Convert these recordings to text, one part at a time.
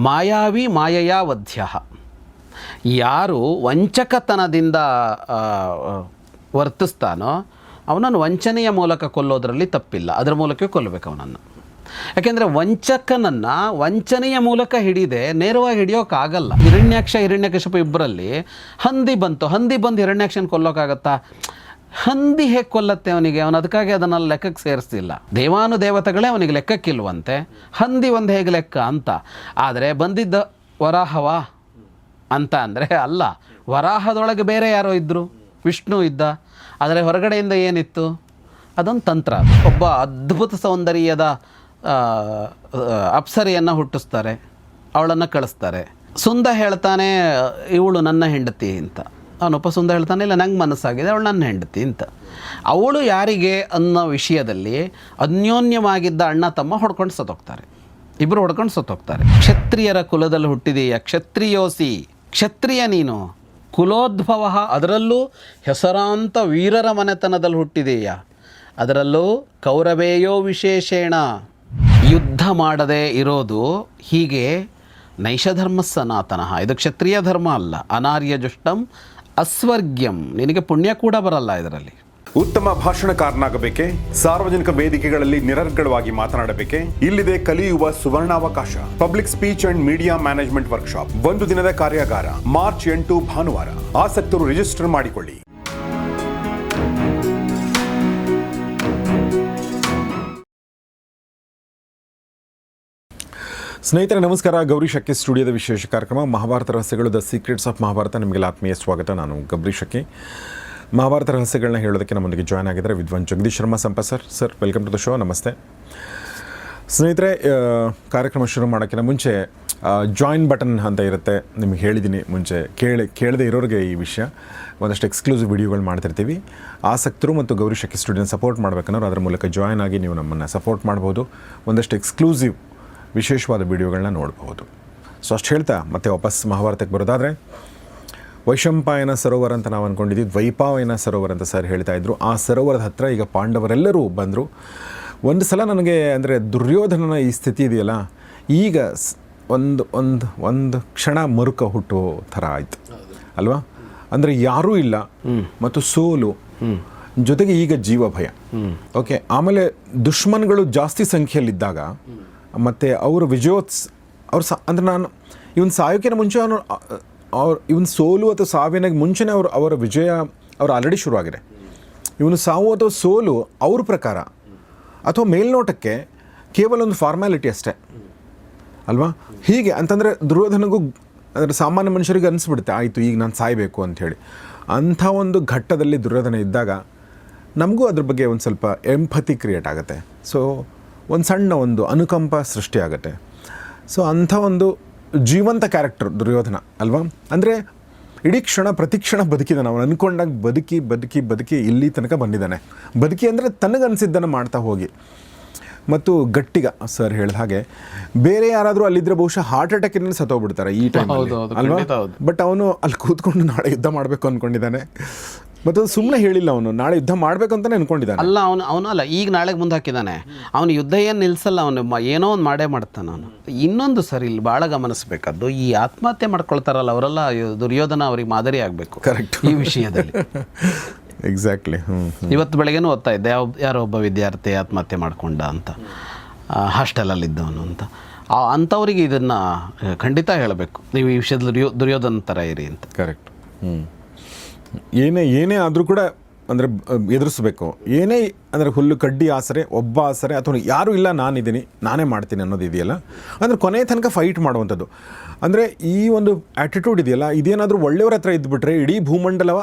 ಮಾಯಾವಿ ಮಾಯೆಯ ವಧ್ಯ. ಯಾರು ವಂಚಕತನದಿಂದ ವರ್ತಿಸ್ತಾನೋ ಅವನನ್ನು ವಂಚನೆಯ ಮೂಲಕ ಕೊಲ್ಲೋದ್ರಲ್ಲಿ ತಪ್ಪಿಲ್ಲ, ಅದರ ಮೂಲಕ ಕೊಲ್ಲಬೇಕು ಅವನನ್ನು. ಯಾಕೆಂದರೆ ವಂಚಕನನ್ನು ವಂಚನೆಯ ಮೂಲಕ ಹಿಡಿದೆ ನೇರವಾಗಿ ಹಿಡಿಯೋಕ್ಕಾಗಲ್ಲ. ಹಿರಣ್ಯಕಶಿಪು ಇಬ್ಬರಲ್ಲಿ ಹಂದಿ ಬಂತು, ಹಂದಿ ಬಂದು ಹಿರಣ್ಯಾಕ್ಷನ ಕೊಲ್ಲೋಕ್ಕಾಗತ್ತಾ? ಹಂದಿ ಹೇಗೆ ಕೊಲ್ಲತ್ತೆ ಅವನಿಗೆ? ಅವನು ಅದಕ್ಕಾಗಿ ಅದನ್ನೆಲ್ಲ ಲೆಕ್ಕಕ್ಕೆ ಸೇರಿಸ್ತಿಲ್ಲ. ದೇವಾನುದೇವತೆಗಳೇ ಅವನಿಗೆ ಲೆಕ್ಕಕ್ಕಿಲ್ವಂತೆ, ಹಂದಿ ಒಂದು ಹೇಗೆ ಲೆಕ್ಕ ಅಂತ. ಆದರೆ ಬಂದಿದ್ದ ವರಾಹವ ಅಂತ ಅಂದರೆ ಅಲ್ಲ, ವರಾಹದೊಳಗೆ ಬೇರೆ ಯಾರೋ ಇದ್ದರು, ವಿಷ್ಣು ಇದ್ದ. ಆದರೆ ಹೊರಗಡೆಯಿಂದ ಏನಿತ್ತು? ಅದೊಂದು ತಂತ್ರ. ಒಬ್ಬ ಅದ್ಭುತ ಸೌಂದರ್ಯದ ಅಪ್ಸರೆಯನ್ನು ಹುಟ್ಟಿಸ್ತಾರೆ, ಅವಳನ್ನು ಕಳಿಸ್ತಾರೆ. ಸುಂದ ಹೇಳ್ತಾನೆ ಇವಳು ನನ್ನ ಹೆಂಡತಿ ಅಂತ. ಅವನೊಬ್ಬ ಸುಂದ ಹೇಳ್ತಾನೆ ಇಲ್ಲ ನಂಗೆ ಮನಸ್ಸಾಗಿದೆ, ಅವಳು ನನ್ನ ಹೆಂಡತಿ ಅಂತ. ಅವಳು ಯಾರಿಗೆ ಅನ್ನೋ ವಿಷಯದಲ್ಲಿ ಅನ್ಯೋನ್ಯವಾಗಿದ್ದ ಅಣ್ಣ ತಮ್ಮ ಹೊಡ್ಕೊಂಡು ಸತ್ತೋಗ್ತಾರೆ, ಇಬ್ಬರು ಹೊಡ್ಕೊಂಡು ಸತ್ತೋಗ್ತಾರೆ. ಕ್ಷತ್ರಿಯರ ಕುಲದಲ್ಲಿ ಹುಟ್ಟಿದೆಯಾ, ಕ್ಷತ್ರಿಯೋಸಿ, ಕ್ಷತ್ರಿಯ ನೀನು, ಕುಲೋದ್ಭವ, ಅದರಲ್ಲೂ ಹೆಸರಾಂತ ವೀರರ ಮನೆತನದಲ್ಲಿ ಹುಟ್ಟಿದೆಯಾ, ಅದರಲ್ಲೂ ಕೌರವೇಯೋ ವಿಶೇಷೇಣ. ಯುದ್ಧ ಮಾಡದೆ ಇರೋದು ಹೀಗೆ ನೈಷಧರ್ಮ ಸನಾತನಃ, ಇದು ಕ್ಷತ್ರಿಯ ಧರ್ಮ ಅಲ್ಲ. ಅನಾರ್ಯಜುಷ್ಟಂ ಅಸ್ವರ್ಗ್ಯಂ, ನಿನಗೆ ಪುಣ್ಯ ಕೂಡ ಬರಲ್ಲ ಇದರಲ್ಲಿ. ಉತ್ತಮ ಭಾಷಣಕಾರನಾಗಬೇಕೆ, ಸಾರ್ವಜನಿಕ ವೇದಿಕೆಗಳಲ್ಲಿ ನಿರರ್ಗಳವಾಗಿ ಮಾತನಾಡಬೇಕೆ? ಇಲ್ಲಿದೆ ಕಲಿಯುವ ಸುವರ್ಣಾವಕಾಶ. Public speech and media management workshop, 1 ದಿನದ ಕಾರ್ಯಾಗಾರ, ಮಾರ್ಚ್ 8 ಭಾನುವಾರ. ಆಸಕ್ತರು ರಿಜಿಸ್ಟರ್ ಮಾಡಿಕೊಳ್ಳಿ. ಸ್ನೇಹಿತರೆ ನಮಸ್ಕಾರ. ಗೌರಿ ಶಕ್ಕಿ ಸ್ಟುಡಿಯೋದ ವಿಶೇಷ ಕಾರ್ಯಕ್ರಮ ಮಹಾಭಾರತ ರಹಸ್ಯಗಳು, ದ ಸೀಕ್ರೆಟ್ಸ್ ಆಫ್ ಮಹಾಭಾರತ. ನಿಮಗೆಲ್ಲ ಆತ್ಮೀಯ ಸ್ವಾಗತ. ನಾನು ಗೌರಿ ಶಕ್ಕಿ. ಮಹಾಭಾರತ ರಹಸ್ಯಗಳನ್ನ ಹೇಳೋದಕ್ಕೆ ನಮ್ಮೊಂದಿಗೆ ಜಾಯ್ನ್ ಆಗಿದ್ದಾರೆ ವಿದ್ವಾನ್ Jagadish Sharma Sampa sir. Welcome to the show. ನಮಸ್ತೆ ಸ್ನೇಹಿತರೆ. ಕಾರ್ಯಕ್ರಮ ಶುರು ಮಾಡೋಕ್ಕಿಂತ ಮುಂಚೆ ಜಾಯಿನ್ ಬಟನ್ ಅಂತ ಇರುತ್ತೆ, ನಿಮಗೆ ಹೇಳಿದ್ದೀನಿ ಮುಂಚೆ. ಕೇಳದೆ ಇರೋರಿಗೆ ಈ ವಿಷಯ, ಒಂದಷ್ಟು ಎಕ್ಸ್ಕ್ಲೂಸಿವ್ ವಿಡಿಯೋಗಳು ಮಾಡ್ತಿರ್ತೀವಿ. ಆಸಕ್ತರು ಮತ್ತು ಗೌರಿ ಶಕ್ಕಿ ಸ್ಟುಡಿಯೋನ ಸಪೋರ್ಟ್ ಮಾಡಬೇಕನ್ನೋರು ಅದರ ಮೂಲಕ ಜಾಯ್ನ್ ಆಗಿ ನೀವು ನಮ್ಮನ್ನು ಸಪೋರ್ಟ್ ಮಾಡ್ಬೋದು. ಒಂದಷ್ಟು ಎಕ್ಸ್ಕ್ಲೂಸಿವ್ ವಿಶೇಷವಾದ ವಿಡಿಯೋಗಳನ್ನ ನೋಡ್ಬೋದು. ಸೊ ಅಷ್ಟು ಹೇಳ್ತಾ ಮತ್ತೆ ವಾಪಸ್ ಮಹಾಭಾರತಕ್ಕೆ ಬರೋದಾದರೆ, ವೈಶಂಪಾಯನ ಸರೋವರ ಅಂತ ನಾವು ಅಂದ್ಕೊಂಡಿದ್ವಿ, ದ್ವೈಪಾಯನ ಸರೋವರ ಅಂತ ಸರ್ ಹೇಳ್ತಾ ಇದ್ರು. ಆ ಸರೋವರದ ಹತ್ರ ಈಗ ಪಾಂಡವರೆಲ್ಲರೂ ಬಂದರು. ಒಂದು ಸಲ ನನಗೆ ಅಂದರೆ ದುರ್ಯೋಧನನ ಈ ಸ್ಥಿತಿ ಇದೆಯಲ್ಲ, ಈಗ ಒಂದು ಕ್ಷಣ ಮರುಕ ಹುಟ್ಟೋ ಥರ ಆಯಿತು ಅಲ್ವಾ? ಅಂದರೆ ಯಾರೂ ಇಲ್ಲ ಮತ್ತು ಸೋಲು, ಜೊತೆಗೆ ಈಗ ಜೀವ ಭಯ. ಓಕೆ, ಆಮೇಲೆ ದುಶ್ಮನ್ಗಳು ಜಾಸ್ತಿ ಸಂಖ್ಯೆಯಲ್ಲಿದ್ದಾಗ ಮತ್ತು ಅವರು ಅಂದರೆ ನಾನು ಇವನು ಸಾಯೋಕ್ಕಿಂತ ಮುಂಚೆ ಇವನು ಸೋಲು ಅಥವಾ ಸಾವಿನ ಮುಂಚೆನೇ ಅವರ ವಿಜಯ ಆಲ್ರೆಡಿ ಶುರುವಾಗಿದೆ. ಇವನು ಸಾವು ಅಥವಾ ಸೋಲು ಅವ್ರ ಪ್ರಕಾರ ಅಥವಾ ಮೇಲ್ನೋಟಕ್ಕೆ ಕೇವಲ ಒಂದು ಫಾರ್ಮ್ಯಾಲಿಟಿ ಅಷ್ಟೇ ಅಲ್ವಾ? ಹೀಗೆ ಅಂತಂದರೆ ದುರ್ಯೋಧನಗೂ ಅಂದರೆ ಸಾಮಾನ್ಯ ಮನುಷ್ಯರಿಗೆ ಅನಿಸ್ಬಿಡುತ್ತೆ, ಆಯಿತು ಈಗ ನಾನು ಸಾಯಬೇಕು ಅಂಥೇಳಿ. ಅಂಥ ಒಂದು ಘಟ್ಟದಲ್ಲಿ ದುರ್ಯೋಧನ ಇದ್ದಾಗ ನಮಗೂ ಅದ್ರ ಬಗ್ಗೆ ಒಂದು ಸ್ವಲ್ಪ ಎಂಪತಿ ಕ್ರಿಯೇಟ್ ಆಗುತ್ತೆ. ಸೊ ಒಂದು ಸಣ್ಣ ಒಂದು ಅನುಕಂಪ ಸೃಷ್ಟಿಯಾಗತ್ತೆ. ಸೊ ಅಂಥ ಒಂದು ಜೀವಂತ ಕ್ಯಾರೆಕ್ಟರ್ ದುರ್ಯೋಧನ ಅಲ್ವಾ? ಅಂದರೆ ಇಡೀ ಕ್ಷಣ ಪ್ರತಿಕ್ಷಣ ಬದುಕಿದ್ದಾನೆ. ಅವನು ಅಂದ್ಕೊಂಡಾಗ ಬದುಕಿ ಇಲ್ಲಿ ತನಕ ಬಂದಿದ್ದಾನೆ. ಬದುಕಿ ಅಂದರೆ ತನಗನ್ಸಿದ್ದನ್ನು ಮಾಡ್ತಾ ಹೋಗಿ. ಮತ್ತು ಗಟ್ಟಿಗ ಸರ್ ಹೇಳಿದ ಹಾಗೆ ಬೇರೆ ಯಾರಾದರೂ ಅಲ್ಲಿದ್ದರೆ ಬಹುಶಃ ಹಾರ್ಟ್ ಅಟ್ಯಾಕಿನಲ್ಲಿ ಸತ್ತೋಗ್ಬಿಡ್ತಾರೆ ಈ ಟೈಮ್ ಅಲ್ವಾ? ಬಟ್ ಅವನು ಅಲ್ಲಿ ಕೂತ್ಕೊಂಡು ನಾಳೆ ಯುದ್ಧ ಮಾಡಬೇಕು ಅಂದ್ಕೊಂಡಿದ್ದಾನೆ. ಮತ್ತು ಸುಮ್ಮನೆ ಹೇಳಿಲ್ಲ, ಅವನು ನಾಳೆ ಯುದ್ಧ ಮಾಡಬೇಕು ಅಂತಲೇ ಅಂದ್ಕೊಂಡಿದ್ದಾನೆ. ಅಲ್ಲ, ಅವನು ಅಲ್ಲ, ಈಗ ನಾಳೆಗೆ ಮುಂದೆ ಹಾಕಿದ್ದಾನೆ. ಅವನು ಯುದ್ಧ ಏನು ನಿಲ್ಲಿಸಲ್ಲ, ಅವನು ಏನೋ ಒಂದು ಮಾಡೇ ಮಾಡ್ತಾನೆ ಅವನು. ಇನ್ನೊಂದು ಸರಿ ಇಲ್ಲಿ ಭಾಳ ಗಮನಿಸಬೇಕಾದ್ದು, ಈ ಆತ್ಮಹತ್ಯೆ ಮಾಡ್ಕೊಳ್ತಾರಲ್ಲ ಅವರೆಲ್ಲ ದುರ್ಯೋಧನ ಅವ್ರಿಗೆ ಮಾದರಿ ಆಗಬೇಕು. ಕರೆಕ್ಟ್ ಈ ವಿಷಯದಲ್ಲಿ. ಎಕ್ಸಾಕ್ಟ್ಲಿ. ಇವತ್ತು ಬೆಳಗ್ಗೆನೂ ಓದ್ತಾ ಇದ್ದೆ, ಯಾರೋ ಒಬ್ಬ ವಿದ್ಯಾರ್ಥಿ ಆತ್ಮಹತ್ಯೆ ಮಾಡಿಕೊಂಡ ಅಂತ, ಹಾಸ್ಟೆಲಲ್ಲಿದ್ದವನು ಅಂತ. ಅಂಥವ್ರಿಗೆ ಇದನ್ನು ಖಂಡಿತ ಹೇಳಬೇಕು, ನೀವು ಈ ವಿಷಯದಲ್ಲಿ ದುರ್ಯೋಧನ ಥರ ಇರಿ ಅಂತ. ಕರೆಕ್ಟ್. ಏನೇ ಆದರೂ ಕೂಡ ಅಂದರೆ ಎದುರಿಸ್ಬೇಕು. ಏನೇ ಅಂದರೆ ಹುಲ್ಲು ಕಡ್ಡಿ ಆಸರೆ, ಒಬ್ಬ ಆಸರೆ, ಅಥವಾ ಯಾರೂ ಇಲ್ಲ ನಾನಿದ್ದೀನಿ ನಾನೇ ಮಾಡ್ತೀನಿ ಅನ್ನೋದು ಇದೆಯಲ್ಲ, ಅಂದರೆ ಕೊನೆಯ ತನಕ ಫೈಟ್ ಮಾಡುವಂಥದ್ದು. ಅಂದರೆ ಈ ಒಂದು ಆ್ಯಟಿಟ್ಯೂಡ್ ಇದೆಯಲ್ಲ, ಇದೇನಾದರೂ ಒಳ್ಳೆಯವ್ರ ಹತ್ರ ಇದ್ದುಬಿಟ್ರೆ ಇಡೀ ಭೂಮಂಡಲವ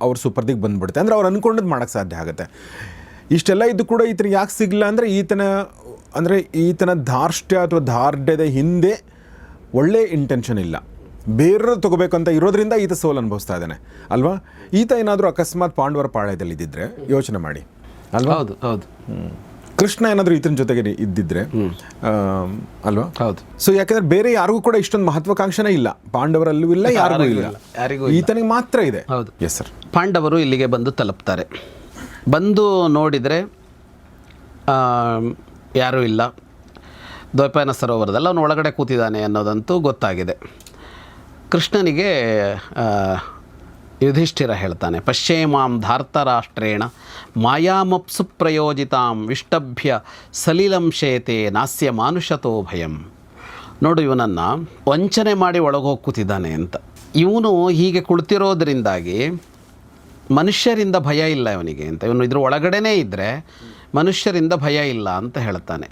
ಅವ್ರ ಸುಪರ್ದಿಗೆ ಬಂದುಬಿಡುತ್ತೆ. ಅಂದರೆ ಅವ್ರು ಅಂದ್ಕೊಂಡದ್ದು ಮಾಡೋಕ್ಕೆ ಸಾಧ್ಯ ಆಗುತ್ತೆ. ಇಷ್ಟೆಲ್ಲ ಇದ್ದು ಕೂಡ ಈತನಿಗೆ ಯಾಕೆ ಸಿಗಲ್ಲ ಅಂದರೆ ಈತನ ಧಾರ್ಷ್ಟ್ಯ ಅಥವಾ ದಾರ್ಢ್ಯದ ಹಿಂದೆ ಒಳ್ಳೆ ಇಂಟೆನ್ಷನ್ ಇಲ್ಲ, ಬೇರೆ ತೊಗೋಬೇಕು ಅಂತ ಇರೋದ್ರಿಂದ ಈತ ಸೋಲು ಅನುಭವಿಸ್ತಾ ಇದ್ದಾನೆ ಅಲ್ವಾ? ಈತ ಏನಾದರೂ ಅಕಸ್ಮಾತ್ ಪಾಂಡವರ ಪಾಳ್ಯದಲ್ಲಿ ಇದ್ದಿದ್ರೆ ಯೋಚನೆ ಮಾಡಿ ಅಲ್ವಾ? ಹೌದು ಹೌದು. ಕೃಷ್ಣ ಏನಾದರೂ ಈತನ ಜೊತೆಗೆ ಇದ್ದಿದ್ರೆ ಅಲ್ವಾ? ಹೌದು. ಸೊ ಯಾಕಂದ್ರೆ ಬೇರೆ ಯಾರಿಗೂ ಕೂಡ ಇಷ್ಟೊಂದು ಮಹತ್ವಾಕಾಂಕ್ಷೆನೇ ಇಲ್ಲ, ಪಾಂಡವರಲ್ಲೂ ಇಲ್ಲ, ಯಾರಿಗೂ ಇಲ್ಲ, ಈತನಿಗೆ ಮಾತ್ರ ಇದೆ. ಹೌದು. Yes sir. ಪಾಂಡವರು ಇಲ್ಲಿಗೆ ಬಂದು ತಲುಪ್ತಾರೆ. ಬಂದು ನೋಡಿದರೆ ಯಾರೂ ಇಲ್ಲ. ದ್ವೈಪಾಯನ ಸರೋವರದಲ್ಲಿ ಅವನು ಒಳಗಡೆ ಕೂತಿದ್ದಾನೆ ಅನ್ನೋದಂತೂ ಗೊತ್ತಾಗಿದೆ. ಕೃಷ್ಣನಿಗೆ ಯುಧಿಷ್ಠಿರ ಹೇಳ್ತಾನೆ, ಪಶ್ಯೇಮಾಂ ಧಾರ್ತರಾಷ್ಟ್ರೇಣ ಮಾಯಾಮಪ್ಸು ಪ್ರಯೋಜಿತಾಂ ವಿಷ್ಟಭ್ಯ ಸಲಿಲಂಶೇತೆ ನಾಸ್ಯ ಮಾನುಷತೋ ಭಯಂ. ನೋಡು, ಇವನನ್ನು ವಂಚನೆ ಮಾಡಿ ಒಳಗೋಗಿ ಕೂತಿದ್ದಾನೆ ಅಂತ. ಇವನು ಹೀಗೆ ಕುಳಿತಿರೋದ್ರಿಂದಾಗಿ ಮನುಷ್ಯರಿಂದ ಭಯ ಇಲ್ಲ ಇವನಿಗೆ ಅಂತ. ಇವನು ಇದ್ರ ಒಳಗಡೆನೇ ಇದ್ದರೆ ಮನುಷ್ಯರಿಂದ ಭಯ ಇಲ್ಲ ಅಂತ ಹೇಳ್ತಾನೆ.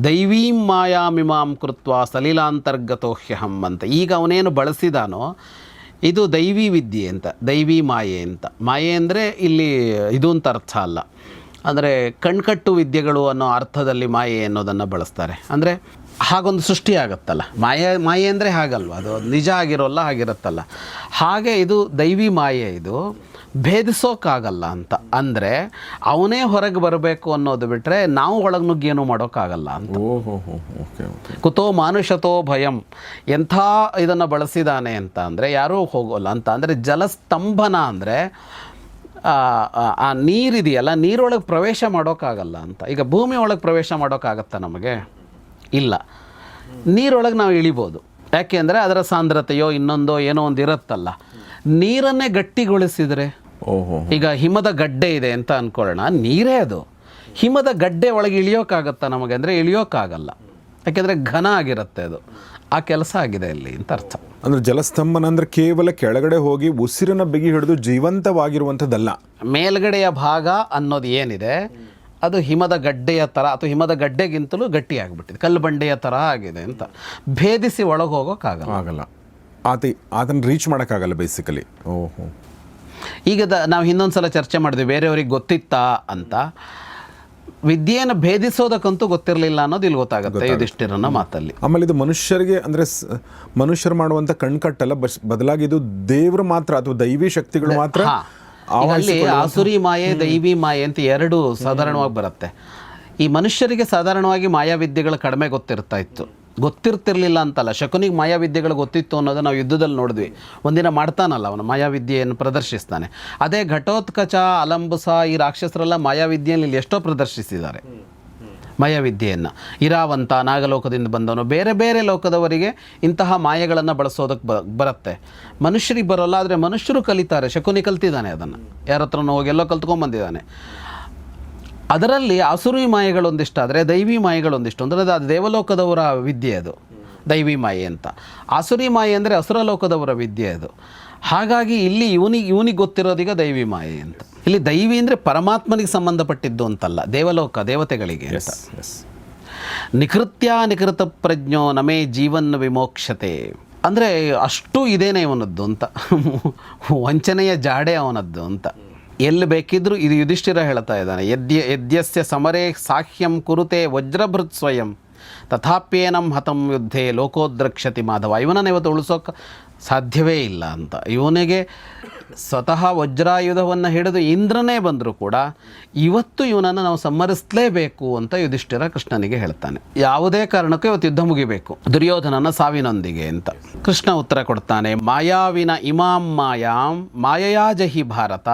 ದೈವೀಂ ಮಾಯಾಮಿಮಾಂ ಕೃತ್ವ ಸಲಿಲಾಂತರ್ಗತೋಹ್ಯಹಂ ಅಂತ. ಈಗ ಅವನೇನು ಬಳಸಿದಾನೋ ಇದು ದೈವಿ ವಿದ್ಯೆ ಅಂತ, ದೈವಿ ಮಾಯೆ ಅಂತ. ಮಾಯೆ ಅಂದರೆ ಇಲ್ಲಿ ಇದು ಅಂತ ಅರ್ಥ ಅಲ್ಲ, ಅಂದರೆ ಕಣ್ಕಟ್ಟು ವಿದ್ಯೆಗಳು ಅನ್ನೋ ಅರ್ಥದಲ್ಲಿ ಮಾಯೆ ಅನ್ನೋದನ್ನು ಬಳಸ್ತಾರೆ. ಅಂದರೆ ಹಾಗೊಂದು ಸೃಷ್ಟಿ ಆಗುತ್ತಲ್ಲ, ಮಾಯೆ ಅಂದರೆ ಹಾಗಲ್ವ, ಅದು ನಿಜ ಆಗಿರೋಲ್ಲ, ಹಾಗಿರುತ್ತಲ್ಲ. ಹಾಗೆ ಇದು ದೈವಿ ಮಾಯೆ, ಇದು ಭೇದಿಸೋಕ್ಕಾಗಲ್ಲ ಅಂತ. ಅಂದರೆ ಅವನೇ ಹೊರಗೆ ಬರಬೇಕು ಅನ್ನೋದು ಬಿಟ್ಟರೆ ನಾವು ಒಳಗೆ ನುಗ್ಗೇನು ಮಾಡೋಕ್ಕಾಗಲ್ಲ ಅಂತ. ಕುತೋ ಮಾನುಷತೋ ಭಯಂ. ಎಂಥ ಇದನ್ನು ಬಳಸಿದ್ದಾನೆ ಅಂತ ಅಂದರೆ ಯಾರೂ ಹೋಗೋಲ್ಲ ಅಂತ. ಅಂದರೆ ಜಲಸ್ತಂಭನ ಅಂದರೆ ಆ ನೀರಿದೆಯಲ್ಲ, ನೀರೊಳಗೆ ಪ್ರವೇಶ ಮಾಡೋಕ್ಕಾಗಲ್ಲ ಅಂತ. ಈಗ ಭೂಮಿ ಒಳಗೆ ಪ್ರವೇಶ ಮಾಡೋಕ್ಕಾಗತ್ತಾ ನಮಗೆ? ಇಲ್ಲ. ನೀರೊಳಗೆ ನಾವು ಇಳಿಬೋದು, ಯಾಕೆ ಅಂದರೆ ಅದರ ಸಾಂದ್ರತೆಯೋ ಇನ್ನೊಂದೋ ಏನೋ ಒಂದು ಇರುತ್ತಲ್ಲ. ನೀರನ್ನೇ ಗಟ್ಟಿಗೊಳಿಸಿದರೆ, ಈಗ ಹಿಮದ ಗಡ್ಡೆ ಇದೆ ಅಂತ ಅಂದ್ಕೊಳ್ಳೋಣ, ನೀರೇ ಅದು. ಹಿಮದ ಗಡ್ಡೆ ಒಳಗೆ ಇಳಿಯೋಕ್ಕಾಗತ್ತಾ ನಮಗೆ ಅಂದರೆ ಇಳಿಯೋಕ್ಕಾಗಲ್ಲ, ಯಾಕೆಂದರೆ ಘನ ಆಗಿರುತ್ತೆ ಅದು. ಆ ಕೆಲಸ ಆಗಿದೆ ಇಲ್ಲಿ ಅಂತ ಅರ್ಥ. ಅಂದರೆ ಜಲಸ್ತಂಭನ ಅಂದರೆ ಕೇವಲ ಕೆಳಗಡೆ ಹೋಗಿ ಉಸಿರನ್ನ ಬಿಗಿ ಹಿಡಿದು ಜೀವಂತವಾಗಿರುವಂಥದ್ದಲ್ಲ. ಮೇಲ್ಗಡೆಯ ಭಾಗ ಅನ್ನೋದು ಏನಿದೆ ಅದು ಹಿಮದ ಗಡ್ಡೆಯ ಥರ, ಅಥವಾ ಹಿಮದ ಗಡ್ಡೆಗಿಂತಲೂ ಗಟ್ಟಿಯಾಗಿಬಿಟ್ಟಿದೆ, ಕಲ್ಲು ಬಂಡೆಯ ಥರ ಆಗಿದೆ ಅಂತ. ಭೇದಿಸಿ ಒಳಗೆ ಹೋಗೋಕ್ಕಾಗಲ್ಲ, ಅದನ್ನು ರೀಚ್ ಮಾಡೋಕ್ಕಾಗಲ್ಲ ಬೇಸಿಕಲಿ. ಓಹೋ. ಈಗ ನಾವು ಇನ್ನೊಂದು ಸಲ ಚರ್ಚೆ ಮಾಡಿದ್ವಿ, ಬೇರೆಯವ್ರಿಗೆ ಗೊತ್ತಿತ್ತಾ ಅಂತ. ವಿದ್ಯೆಯನ್ನು ಭೇದಿಸೋದಕ್ಕಂತೂ ಗೊತ್ತಿರಲಿಲ್ಲ ಅನ್ನೋದು ಇಲ್ಲಿ ಗೊತ್ತಾಗುತ್ತೆ ಯುಧಿಷ್ಠಿರನ ಮಾತಲ್ಲಿ. ಆಮೇಲೆ ಇದು ಮನುಷ್ಯರಿಗೆ ಅಂದರೆ ಮನುಷ್ಯರು ಮಾಡುವಂಥ ಕಣ್ಕಟ್ಟಲ್ಲ, ಬದಲಾಗಿ ಇದು ದೇವರು ಮಾತ್ರ ಅಥವಾ ದೈವಿ ಶಕ್ತಿಗಳು ಮಾತ್ರ. ಅಲ್ಲಿ ಆಸುರಿ ಮಾಯೆ, ದೈವಿ ಮಾಯೆ ಅಂತ ಎರಡು ಸಾಧಾರಣವಾಗಿ ಬರುತ್ತೆ. ಈ ಮನುಷ್ಯರಿಗೆ ಸಾಧಾರಣವಾಗಿ ಮಾಯಾವಿದ್ಯೆಗಳು ಕಡಿಮೆ ಗೊತ್ತಿರ್ತಿರ್ಲಿಲ್ಲ ಅಂತಲ್ಲ. ಶಕುನಿಗೆ ಮಾಯಾವಿದ್ಯೆಗಳು ಗೊತ್ತಿತ್ತು ಅನ್ನೋದು ನಾವು ಯುದ್ಧದಲ್ಲಿ ನೋಡಿದ್ವಿ. ಒಂದಿನ ಮಾಡ್ತಾನಲ್ಲ ಅವನು, ಮಾಯಾವಿದ್ಯೆಯನ್ನು ಪ್ರದರ್ಶಿಸ್ತಾನೆ. ಅದೇ ಘಟೋತ್ಕಚ, ಅಲಂಬುಸ, ಈ ರಾಕ್ಷಸರೆಲ್ಲ ಮಾಯಾವಿದ್ಯೆಯನ್ನು ಇಲ್ಲಿ ಎಷ್ಟೋ ಪ್ರದರ್ಶಿಸಿದ್ದಾರೆ. ಮಾಯಾವಿದ್ಯೆಯನ್ನು ಇರಾವಂತ, ನಾಗಲೋಕದಿಂದ ಬಂದವನು, ಬೇರೆ ಬೇರೆ ಲೋಕದವರಿಗೆ ಇಂತಹ ಮಾಯೆಗಳನ್ನು ಬಳಸೋದಕ್ಕೆ ಬರುತ್ತೆ. ಮನುಷ್ಯರಿಗೆ ಬರೋಲ್ಲ, ಆದರೆ ಮನುಷ್ಯರು ಕಲಿತಾರೆ. ಶಕುನಿ ಕಲ್ತಿದ್ದಾನೆ ಅದನ್ನು, ಯಾರ ಹತ್ರನೋ ಹೋಗಿ ಎಲ್ಲೋ ಕಲ್ತ್ಕೊಂಡ್ಬಂದಿದ್ದಾನೆ. ಅದರಲ್ಲಿ ಆಸುರಿ ಮಾಯೆಗಳೊಂದಿಷ್ಟಾದರೆ ದೈವಿ ಮಾಯೆಗಳೊಂದಿಷ್ಟು. ಅಂದರೆ ಅದು ದೇವಲೋಕದವರ ವಿದ್ಯೆ, ಅದು ದೈವಿ ಮಾಯೆ ಅಂತ. ಆಸುರಿ ಮಾಯೆ ಅಂದರೆ ಅಸುರಲೋಕದವರ ವಿದ್ಯೆ ಅದು. ಹಾಗಾಗಿ ಇಲ್ಲಿ ಇವನಿಗೆ ಗೊತ್ತಿರೋದೀಗ ದೈವಿ ಮಾಯೆ ಅಂತ. ಇಲ್ಲಿ ದೈವಿ ಅಂದರೆ ಪರಮಾತ್ಮನಿಗೆ ಸಂಬಂಧಪಟ್ಟಿದ್ದು ಅಂತಲ್ಲ, ದೇವಲೋಕ ದೇವತೆಗಳಿಗೆ ಅಂತ. ನಿಕೃತ ಪ್ರಜ್ಞೋ ನಮೇ ಜೀವನ್ ವಿಮೋಕ್ಷತೆ. ಅಂದರೆ ಅಷ್ಟು ಇದೇನೆ ಅವನದ್ದು ಅಂತ, ವಂಚನೆಯ ಜಾಡೆ ಅವನದ್ದು ಅಂತ. ಎಲ್ಲಿ ಬೇಕಿದ್ರೂ ಇದು ಯುಧಿಷ್ಠಿರ ಹೇಳ್ತಾ ಇದ್ದಾನೆ. ಯದ್ಯಸ್ಯ ಸಮರೇ ಸಾಹ್ಯಂ ಕುರುತೆ ವಜ್ರಭೃತ್ ಸ್ವಯಂ ತಥಾಪ್ಯೇನಂ ಹತಂ ಯುದ್ಧೇ ಲೋಕೋದ್ರಕ್ಷತಿ ಮಾಧವ. ಇವನನ್ನು ಇವತ್ತು ಉಳಿಸೋಕೆ ಸಾಧ್ಯವೇ ಇಲ್ಲ ಅಂತ. ಇವನಿಗೆ ಸ್ವತಃ ವಜ್ರಾಯುಧವನ್ನು ಹಿಡಿದು ಇಂದ್ರನೇ ಬಂದರೂ ಕೂಡ ಇವತ್ತು ಇವನನ್ನು ನಾವು ಸಂಹರಿಸಲೇಬೇಕು ಅಂತ ಯುಧಿಷ್ಠಿರ ಕೃಷ್ಣನಿಗೆ ಹೇಳ್ತಾನೆ. ಯಾವುದೇ ಕಾರಣಕ್ಕೂ ಇವತ್ತು ಯುದ್ಧ ಮುಗಿಬೇಕು ದುರ್ಯೋಧನನ ಸಾವಿನೊಂದಿಗೆ ಅಂತ. ಕೃಷ್ಣ ಉತ್ತರ ಕೊಡ್ತಾನೆ, ಮಾಯಾವಿನ ಇಮಾಂ ಮಾಯಾಂ ಮಾಯಯಾ ಜಹಿ ಭಾರತ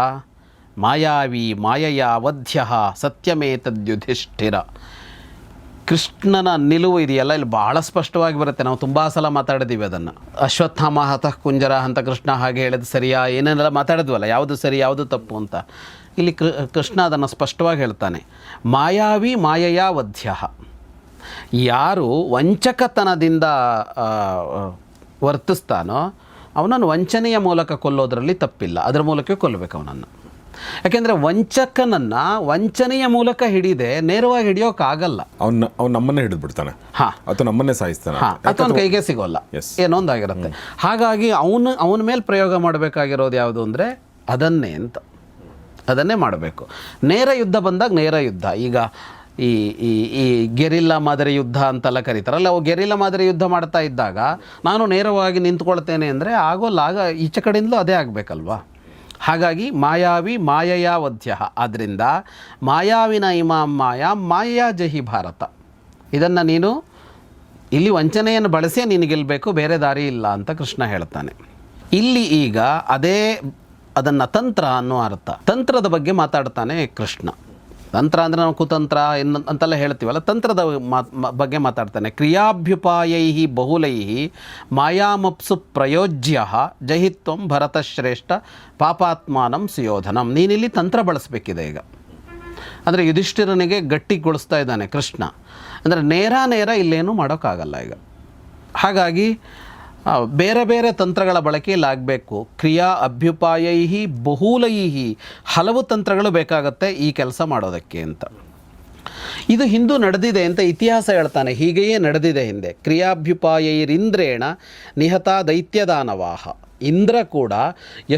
ಮಾಯಾವಿ ಮಾಯಯಾ ವಧ್ಯ ಸತ್ಯಮೇತದ್ಯುಧಿಷ್ಠಿರ. ಕೃಷ್ಣನ ನಿಲುವು ಇದೆಯಲ್ಲ ಇಲ್ಲಿ ಬಹಳ ಸ್ಪಷ್ಟವಾಗಿ ಬರುತ್ತೆ. ನಾವು ತುಂಬ ಸಲ ಮಾತಾಡಿದ್ದೀವಿ ಅದನ್ನು. ಅಶ್ವತ್ಥಾಮ ಹತಃ ಕುಂಜರ ಅಂತ ಕೃಷ್ಣ ಹಾಗೆ ಹೇಳಿದ ಸರಿಯಾ ಏನೇನೆಲ್ಲ ಮಾತಾಡಿದ್ವಲ್ಲ, ಯಾವುದು ಸರಿ ಯಾವುದು ತಪ್ಪು ಅಂತ. ಇಲ್ಲಿ ಕೃಷ್ಣ ಅದನ್ನು ಸ್ಪಷ್ಟವಾಗಿ ಹೇಳ್ತಾನೆ. ಮಾಯಾವಿ ಮಾಯಯಾ ವಧ್ಯ. ಯಾರು ವಂಚಕತನದಿಂದ ವರ್ತಿಸ್ತಾನೋ ಅವನನ್ನು ವಂಚನೆಯ ಮೂಲಕ ಕೊಲ್ಲೋದ್ರಲ್ಲಿ ತಪ್ಪಿಲ್ಲ, ಅದರ ಮೂಲಕ ಕೊಲ್ಲಬೇಕು ಅವನನ್ನು. ಯಾಕೆಂದರೆ ವಂಚಕನನ್ನು ವಂಚನೆಯ ಮೂಲಕ ಹಿಡಿದೆ ನೇರವಾಗಿ ಹಿಡಿಯೋಕ್ಕಾಗಲ್ಲ. ಅವ್ನು ನಮ್ಮನ್ನೇ ಹಿಡಿದು ಬಿಡ್ತಾನೆ, ಅಥವಾ ನಮ್ಮನ್ನೇ ಸಾಯಿಸ್ತಾನೆ, ಅಥವಾ ಕೈಗೆ ಸಿಗೋಲ್ಲ, ಏನೋ ಒಂದಾಗಿರುತ್ತೆ. ಹಾಗಾಗಿ ಅವನ ಮೇಲೆ ಪ್ರಯೋಗ ಮಾಡಬೇಕಾಗಿರೋದು ಯಾವುದು ಅಂದರೆ ಅದನ್ನೇ ಮಾಡಬೇಕು. ನೇರ ಯುದ್ಧ ಬಂದಾಗ ನೇರ ಯುದ್ಧ. ಈಗ ಈ ಗೆರಿಲ್ಲಾ ಮಾದರಿ ಯುದ್ಧ ಅಂತೆಲ್ಲ ಕರೀತಾರಲ್ಲ, ಅವು ಗೆರಿಲ್ಲಾ ಮಾದರಿ ಯುದ್ಧ ಮಾಡ್ತಾ ಇದ್ದಾಗ ನಾನು ನೇರವಾಗಿ ನಿಂತ್ಕೊಳ್ತೇನೆ ಅಂದರೆ ಆಗೋಲ್ಲ. ಆಗ ಈಚೆ ಕಡೆಯಿಂದಲೂ ಅದೇ ಆಗಬೇಕಲ್ವಾ. ಹಾಗಾಗಿ ಮಾಯಾವಿ ಮಾಯಯಾ ವಧ್ಯ. ಆದ್ದರಿಂದ ಮಾಯಾವಿನ ಇಮಾಂ ಮಾಯಾ ಮಾಯಾ ಜಹಿ ಭಾರತ. ಇದನ್ನು ನೀನು ಇಲ್ಲಿ ವಂಚನೆಯನ್ನು ಬಳಸೇ ನೀನು ಗೆಲ್ಲಬೇಕು, ಬೇರೆ ದಾರಿ ಇಲ್ಲ ಅಂತ ಕೃಷ್ಣ ಹೇಳ್ತಾನೆ. ಇಲ್ಲಿ ಈಗ ಅದನ್ನು ತಂತ್ರ ಅನ್ನೋ ಅರ್ಥ, ತಂತ್ರದ ಬಗ್ಗೆ ಮಾತಾಡ್ತಾನೆ ಕೃಷ್ಣ. ತಂತ್ರ ಅಂದರೆ ನಾವು ಕುತಂತ್ರ ಅಂತೆಲ್ಲ ಹೇಳ್ತೀವಲ್ಲ, ತಂತ್ರದ ಬಗ್ಗೆ ಮಾತಾಡ್ತಾನೆ. ಕ್ರಿಯಾಭ್ಯುಪಾಯೈ ಬಹುಲೈ ಮಾಯಾಮಪ್ಸು ಪ್ರಯೋಜ್ಯ ಜಹಿತ್ವಂ ಭರತಶ್ರೇಷ್ಠ ಪಾಪಾತ್ಮಾನಂ ಸುಯೋಧನಂ. ನೀನಿಲ್ಲಿ ತಂತ್ರ ಬಳಸಬೇಕಿದೆ ಈಗ. ಅಂದರೆ ಯುಧಿಷ್ಠಿರನಿಗೆ ಗಟ್ಟಿಗೊಳಿಸ್ತಾ ಇದ್ದಾನೆ ಕೃಷ್ಣ. ಅಂದರೆ ನೇರ ಇಲ್ಲೇನೂ ಮಾಡೋಕ್ಕಾಗಲ್ಲ ಈಗ. ಹಾಗಾಗಿ ಬೇರೆ ಬೇರೆ ತಂತ್ರಗಳ ಬಳಕೆಯಲ್ಲಿ ಆಗಬೇಕು. ಕ್ರಿಯಾ ಅಭ್ಯುಪಾಯೈ ಬಹುಲೈ, ಹಲವು ತಂತ್ರಗಳು ಬೇಕಾಗತ್ತೆ ಈ ಕೆಲಸ ಮಾಡೋದಕ್ಕೆ ಅಂತ. ಇದು ಹಿಂದೂ ನಡೆದಿದೆ ಅಂತ ಇತಿಹಾಸ ಹೇಳ್ತಾನೆ. ಹೀಗೆಯೇ ನಡೆದಿದೆ ಹಿಂದೆ. ಕ್ರಿಯಾಭ್ಯುಪಾಯೈರಿಂದ್ರೇಣ ನಿಹತ ದೈತ್ಯದಾನವಾಹ. ಇಂದ್ರ ಕೂಡ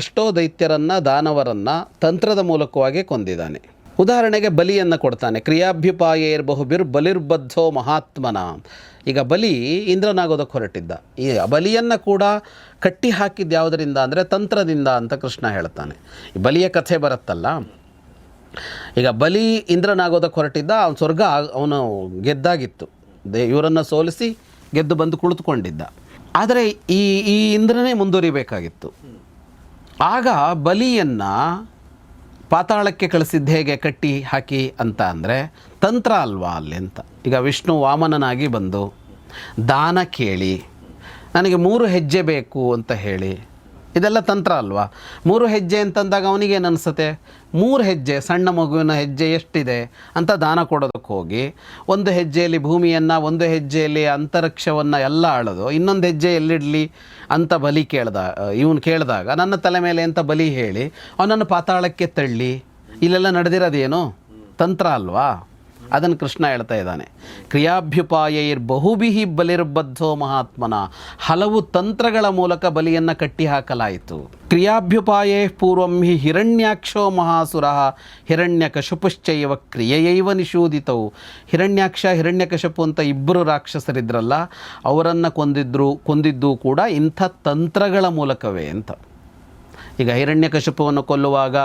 ಎಷ್ಟೋ ದೈತ್ಯರನ್ನು ದಾನವರನ್ನು ತಂತ್ರದ ಮೂಲಕವಾಗಿ ಕೊಂದಿದ್ದಾನೆ. ಉದಾಹರಣೆಗೆ ಬಲಿಯನ್ನು ಕೊಡ್ತಾನೆ. ಕ್ರಿಯಾಭ್ಯುಪಾಯೈರ್ಬಹುಬಿರ್ ಬಲಿರ್ಬದ್ಧೋ ಮಹಾತ್ಮನ. ಈಗ ಬಲಿ ಇಂದ್ರನಾಗೋದಕ್ಕೆ ಹೊರಟಿದ್ದ. ಈ ಬಲಿಯನ್ನು ಕೂಡ ಕಟ್ಟಿ ಹಾಕಿದ್ದು ಯಾವುದರಿಂದ ಅಂದರೆ ತಂತ್ರದಿಂದ ಅಂತ ಕೃಷ್ಣ ಹೇಳ್ತಾನೆ. ಈ ಬಲಿಯ ಕಥೆ ಬರುತ್ತಲ್ಲ, ಈಗ ಬಲಿ ಇಂದ್ರನಾಗೋದಕ್ಕೆ ಹೊರಟಿದ್ದ. ಅವನು ಸ್ವರ್ಗ ಅವನು ಗೆದ್ದಾಗಿತ್ತು. ಇವರನ್ನು ಸೋಲಿಸಿ ಗೆದ್ದು ಬಂದು ಕುಳಿತುಕೊಂಡಿದ್ದ. ಆದರೆ ಈ ಇಂದ್ರನೇ ಮುಂದುವರಿಬೇಕಾಗಿತ್ತು. ಆಗ ಬಲಿಯನ್ನು ಪಾತಾಳಕ್ಕೆ ಕಳಿಸಿದ್ದು ಹೇಗೆ ಕಟ್ಟಿ ಹಾಕಿ ಅಂತ ಅಂದರೆ ತಂತ್ರ ಅಲ್ವಾ ಅಲ್ಲಿ ಅಂತ. ಈಗ ವಿಷ್ಣು ವಾಮನನಾಗಿ ಬಂದು ದಾನ ಕೇಳಿ ನನಗೆ 3 ಹೆಜ್ಜೆ ಬೇಕು ಅಂತ ಹೇಳಿ, ಇದೆಲ್ಲ ತಂತ್ರ ಅಲ್ವಾ. 3 ಹೆಜ್ಜೆ ಅಂತಂದಾಗ ಅವನಿಗೇನು ಅನಿಸುತ್ತೆ, 3 ಹೆಜ್ಜೆ ಸಣ್ಣ ಮಗುವಿನ ಹೆಜ್ಜೆ ಎಷ್ಟಿದೆ ಅಂತ ದಾನ ಕೊಡೋದಕ್ಕೆ ಹೋಗಿ 1 ಹೆಜ್ಜೆಯಲ್ಲಿ ಭೂಮಿಯನ್ನು, 1 ಹೆಜ್ಜೆಯಲ್ಲಿ ಅಂತರಿಕ್ಷವನ್ನು ಎಲ್ಲ ಆಳೋದು, ಇನ್ನೊಂದು ಹೆಜ್ಜೆ ಎಲ್ಲಿಡಲಿ ಅಂತ ಬಲಿ ಇವನು ಕೇಳಿದಾಗ ನನ್ನ ತಲೆ ಮೇಲೆ ಅಂತ ಬಲಿ ಹೇಳಿ ಅವನನ್ನು ಪಾತಾಳಕ್ಕೆ ತಳ್ಳಿ, ಇಲ್ಲೆಲ್ಲ ನಡೆದಿರೋದೇನು ತಂತ್ರ ಅಲ್ವಾ. ಅದನ್ನು ಕೃಷ್ಣ ಹೇಳ್ತಾ ಇದ್ದಾನೆ. ಕ್ರಿಯಾಭ್ಯುಪಾಯೈರ್ ಬಹುಬಿಹಿ ಬಲಿರ್ಬದ್ಧೋ ಮಹಾತ್ಮನ. ಹಲವು ತಂತ್ರಗಳ ಮೂಲಕ ಬಲಿಯನ್ನು ಕಟ್ಟಿ ಹಾಕಲಾಯಿತು. ಕ್ರಿಯಾಭ್ಯುಪಾಯೇ ಪೂರ್ವಂ ಹಿ ಹಿರಣ್ಯಾಕ್ಷೋ ಮಹಾಸುರ ಹಿರಣ್ಯಕಶುಪುಶ್ಚೈವ ಕ್ರಿಯೆಯೈವ ನಿಷೂದಿತವು. ಹಿರಣ್ಯಾಕ್ಷ ಹಿರಣ್ಯಕಶಪು ಅಂತ 2 ರಾಕ್ಷಸರಿದ್ರಲ್ಲ, ಅವರನ್ನು ಕೊಂದಿದ್ದು ಕೂಡ ಇಂಥ ತಂತ್ರಗಳ ಮೂಲಕವೇ ಅಂತ. ಈಗ ಹಿರಣ್ಯಕಶಪುವನ್ನು ಕೊಲ್ಲುವಾಗ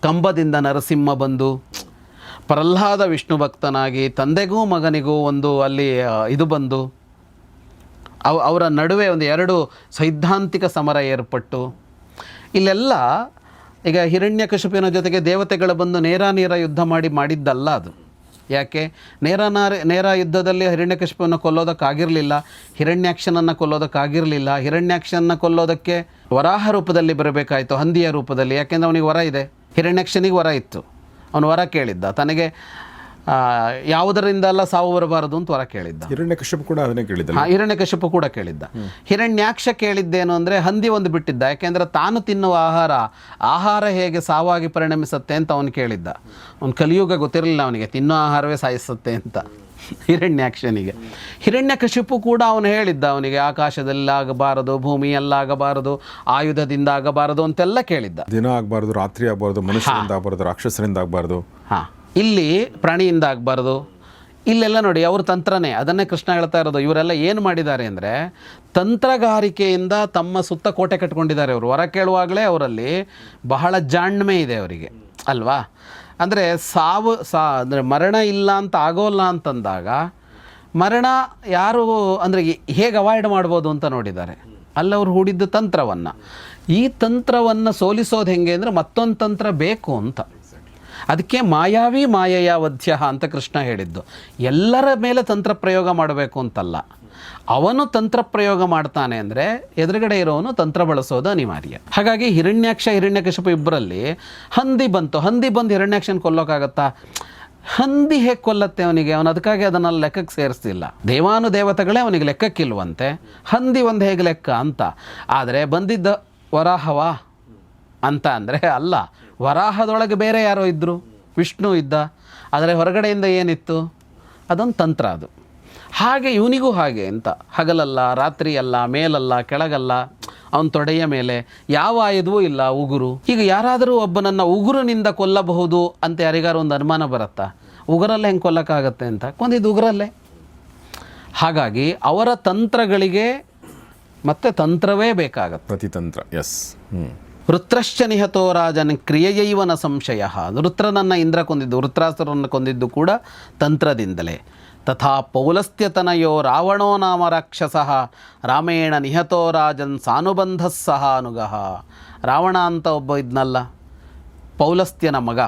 ಕಂಬದಿಂದ ನರಸಿಂಹ ಬಂದು ಪ್ರಹ್ಲಾದ ವಿಷ್ಣು ಭಕ್ತನಾಗಿ ತಂದೆಗೂ ಮಗನಿಗೂ ಒಂದು ಅಲ್ಲಿ ಇದು ಬಂದು ಅವರ ನಡುವೆ ಒಂದು 2 ಸೈದ್ಧಾಂತಿಕ ಸಮರ ಏರ್ಪಟ್ಟು ಇಲ್ಲೆಲ್ಲ ಈಗ ಹಿರಣ್ಯಕಶಿಪಿನ ಜೊತೆಗೆ ದೇವತೆಗಳು ಬಂದು ನೇರ ಯುದ್ಧ ಮಾಡಿದ್ದಲ್ಲ ಅದು. ಯಾಕೆ ನೇರ ಯುದ್ಧದಲ್ಲಿ ಹಿರಣ್ಯಕಶಿಪನ್ನು ಕೊಲ್ಲೋದಕ್ಕಾಗಿರಲಿಲ್ಲ, ಹಿರಣ್ಯಾಕ್ಷನನ್ನು ಕೊಲ್ಲೋದಕ್ಕಾಗಿರಲಿಲ್ಲ. ಹಿರಣ್ಯಾಕ್ಷನನ್ನು ಕೊಲ್ಲೋದಕ್ಕೆ ವರಾಹ ರೂಪದಲ್ಲಿ ಬರಬೇಕಾಯಿತು, ಹಂದಿಯ ರೂಪದಲ್ಲಿ. ಯಾಕೆಂದರೆ ಅವನಿಗೆ ವರ ಇದೆ, ಹಿರಣ್ಯಾಕ್ಷನಿಗೆ ವರ ಇತ್ತು. ಅವನು ವರ ಕೇಳಿದ್ದ, ತನಗೆ ಯಾವುದರಿಂದಲ್ಲ ಸಾವು ಬರಬಾರದು ಅಂತ ವರ ಕೇಳಿದ್ದ. ಹಿರಣ್ಯಕಶಿಪು ಕೂಡ ಅದನ್ನೇ ಕೇಳಿದ್ದ. ಹಿರಣ್ಯಕಶಿಪು ಕೂಡ ಕೇಳಿದ್ದ. ಹಿರಣ್ಯಾಕ್ಷ ಕೇಳಿದ್ದೇನು ಅಂದರೆ ಹಂದಿ ಒಂದು ಬಿಟ್ಟಿದ್ದ. ಯಾಕೆಂದರೆ ತಾನು ತಿನ್ನುವ ಆಹಾರ ಹೇಗೆ ಸಾವಾಗಿ ಪರಿಣಮಿಸುತ್ತೆ ಅಂತ ಅವನು ಕೇಳಿದ್ದ. ಅವನು ಕಲಿಯುಗ ಗೊತ್ತಿರಲಿಲ್ಲ ಅವನಿಗೆ, ತಿನ್ನೋ ಆಹಾರವೇ ಸಾಯಿಸುತ್ತೆ ಅಂತ ಹಿರಣ್ಯಾಕ್ಷನಿಗೆ. ಹಿರಣ್ಯಕಶಿಪು ಕೂಡ ಅವನು ಹೇಳಿದ್ದ, ಅವನಿಗೆ ಆಕಾಶದಲ್ಲಾಗಬಾರದು, ಭೂಮಿಯಲ್ಲಾಗಬಾರದು, ಆಯುಧದಿಂದ ಆಗಬಾರದು ಅಂತೆಲ್ಲ ಕೇಳಿದ್ದ. ದಿನ ಆಗಬಾರ್ದು, ರಾತ್ರಿ ಆಗಬಾರ್ದು, ಮನುಷ್ಯರಿಂದ ಆಗಬಾರ್ದು, ರಾಕ್ಷಸರಿಂದ ಆಗಬಾರ್ದು, ಇಲ್ಲಿ ಪ್ರಾಣಿಯಿಂದ ಆಗಬಾರ್ದು. ಇಲ್ಲೆಲ್ಲ ನೋಡಿ ಅವ್ರ ತಂತ್ರನೇ. ಅದನ್ನೇ ಕೃಷ್ಣ ಹೇಳ್ತಾ ಇರೋದು. ಇವರೆಲ್ಲ ಏನು ಮಾಡಿದ್ದಾರೆ ಅಂದರೆ ತಂತ್ರಗಾರಿಕೆಯಿಂದ ತಮ್ಮ ಸುತ್ತ ಕೋಟೆ ಕಟ್ಕೊಂಡಿದ್ದಾರೆ. ಅವರು ವರ ಕೇಳುವಾಗಲೇ ಅವರಲ್ಲಿ ಬಹಳ ಜಾಣ್ಮೆ ಇದೆ ಅವರಿಗೆ ಅಲ್ವಾ. ಅಂದರೆ ಅಂದರೆ ಮರಣ ಇಲ್ಲ ಅಂತ ಆಗೋಲ್ಲ ಅಂತಂದಾಗ ಮರಣ ಯಾರು ಅಂದರೆ ಹೇಗೆ ಅವಾಯ್ಡ್ ಮಾಡ್ಬೋದು ಅಂತ ನೋಡಿದ್ದಾರೆ. ಅಲ್ಲವ್ರು ಹೂಡಿದ್ದು ತಂತ್ರವನ್ನು. ಈ ತಂತ್ರವನ್ನು ಸೋಲಿಸೋದು ಹೆಂಗೆ ಅಂದರೆ ಮತ್ತೊಂದು ತಂತ್ರ ಬೇಕು ಅಂತ. ಅದಕ್ಕೆ ಮಾಯಾವಿ ಮಾಯೆಯ ವಧ್ಯ ಅಂತ ಕೃಷ್ಣ ಹೇಳಿದ್ದು. ಎಲ್ಲರ ಮೇಲೆ ತಂತ್ರ ಪ್ರಯೋಗ ಮಾಡಬೇಕು ಅಂತಲ್ಲ. ಅವನು ತಂತ್ರ ಪ್ರಯೋಗ ಮಾಡ್ತಾನೆ ಅಂದರೆ ಎದುರುಗಡೆ ಇರೋವನು ತಂತ್ರ ಬಳಸೋದು ಅನಿವಾರ್ಯ. ಹಾಗಾಗಿ ಹಿರಣ್ಯಾಕ್ಷ ಹಿರಣ್ಯಕಶಿಪು ಇಬ್ಬರಲ್ಲಿ ಹಂದಿ ಬಂದು ಹಿರಣ್ಯಾಕ್ಷನ ಕೊಲ್ಲೋಕ್ಕಾಗತ್ತಾ? ಹಂದಿ ಹೇಗೆ ಕೊಲ್ಲತ್ತೆ ಅವನಿಗೆ? ಅವನು ಅದಕ್ಕಾಗಿ ಅದನ್ನೆಲ್ಲ ಲೆಕ್ಕಕ್ಕೆ ಸೇರಿಸ್ತಿಲ್ಲ. ದೇವಾನುದೇವತೆಗಳೇ ಅವನಿಗೆ ಲೆಕ್ಕಕ್ಕಿಲ್ವಂತೆ, ಹಂದಿ ಒಂದು ಹೇಗೆ ಲೆಕ್ಕ ಅಂತ. ಆದರೆ ಬಂದಿದ್ದ ವರಾಹವಾ ಅಂತ ಅಂದರೆ ಅಲ್ಲ. ವರಾಹದೊಳಗೆ ಬೇರೆ ಯಾರೋ ಇದ್ದರು, ವಿಷ್ಣು ಇದ್ದ. ಆದರೆ ಹೊರಗಡೆಯಿಂದ ಏನಿತ್ತು? ಅದೊಂದು ತಂತ್ರ ಅದು. ಹಾಗೆ ಇವನಿಗೂ ಹಾಗೆ ಅಂತ ಹಗಲಲ್ಲ, ರಾತ್ರಿ ಅಲ್ಲ, ಮೇಲಲ್ಲ, ಕೆಳಗಲ್ಲ, ಅವನ ತೊಡೆಯ ಮೇಲೆ ಯಾವ ಆಯುಧವೂ ಇಲ್ಲ, ಉಗುರು. ಈಗ ಯಾರಾದರೂ ಒಬ್ಬನನ್ನು ಉಗುರಿನಿಂದ ಕೊಲ್ಲಬಹುದು ಅಂತ ಯಾರಿಗಾರು ಒಂದು ಅನುಮಾನ ಬರುತ್ತಾ? ಉಗುರಲ್ಲೇ ಹೆಂಗೆ ಕೊಲ್ಲಕ್ಕಾಗತ್ತೆ ಅಂತ ಕೊಂದಿದ್ದು ಉಗುರಲ್ಲೇ. ಹಾಗಾಗಿ ಅವರ ತಂತ್ರಗಳಿಗೆ ಮತ್ತೆ ತಂತ್ರವೇ ಬೇಕಾಗತ್ತೆ, ಪ್ರತಿತಂತ್ರ. ಎಸ್. ವೃತ್ರಶ್ಚ ನಿಹತೋ ರಾಜನ್ ಕ್ರಿಯೆಯೈವನ ಸಂಶಯ. ವೃತ್ರನನ್ನು ಇಂದ್ರ ಕೊಂದಿದ್ದು, ವೃತ್ರಾಸುರನ್ನು ಕೊಂದಿದ್ದು ಕೂಡ ತಂತ್ರದಿಂದಲೇ. ತಥಾ ಪೌಲಸ್ತ್ಯತನಯೋ ರಾವಣೋ ನಾಮ ರಾಕ್ಷಸಃ ರಾಮೇಣ ನಿಹತೋ ರಾಜನ್ ಸಾನುಬಂಧ ಸಹ ಅನುಗಃ. ರಾವಣ ಅಂತ ಒಬ್ಬ ಇದ್ನಲ್ಲ, ಪೌಲಸ್ತ್ಯನ ಮಗ.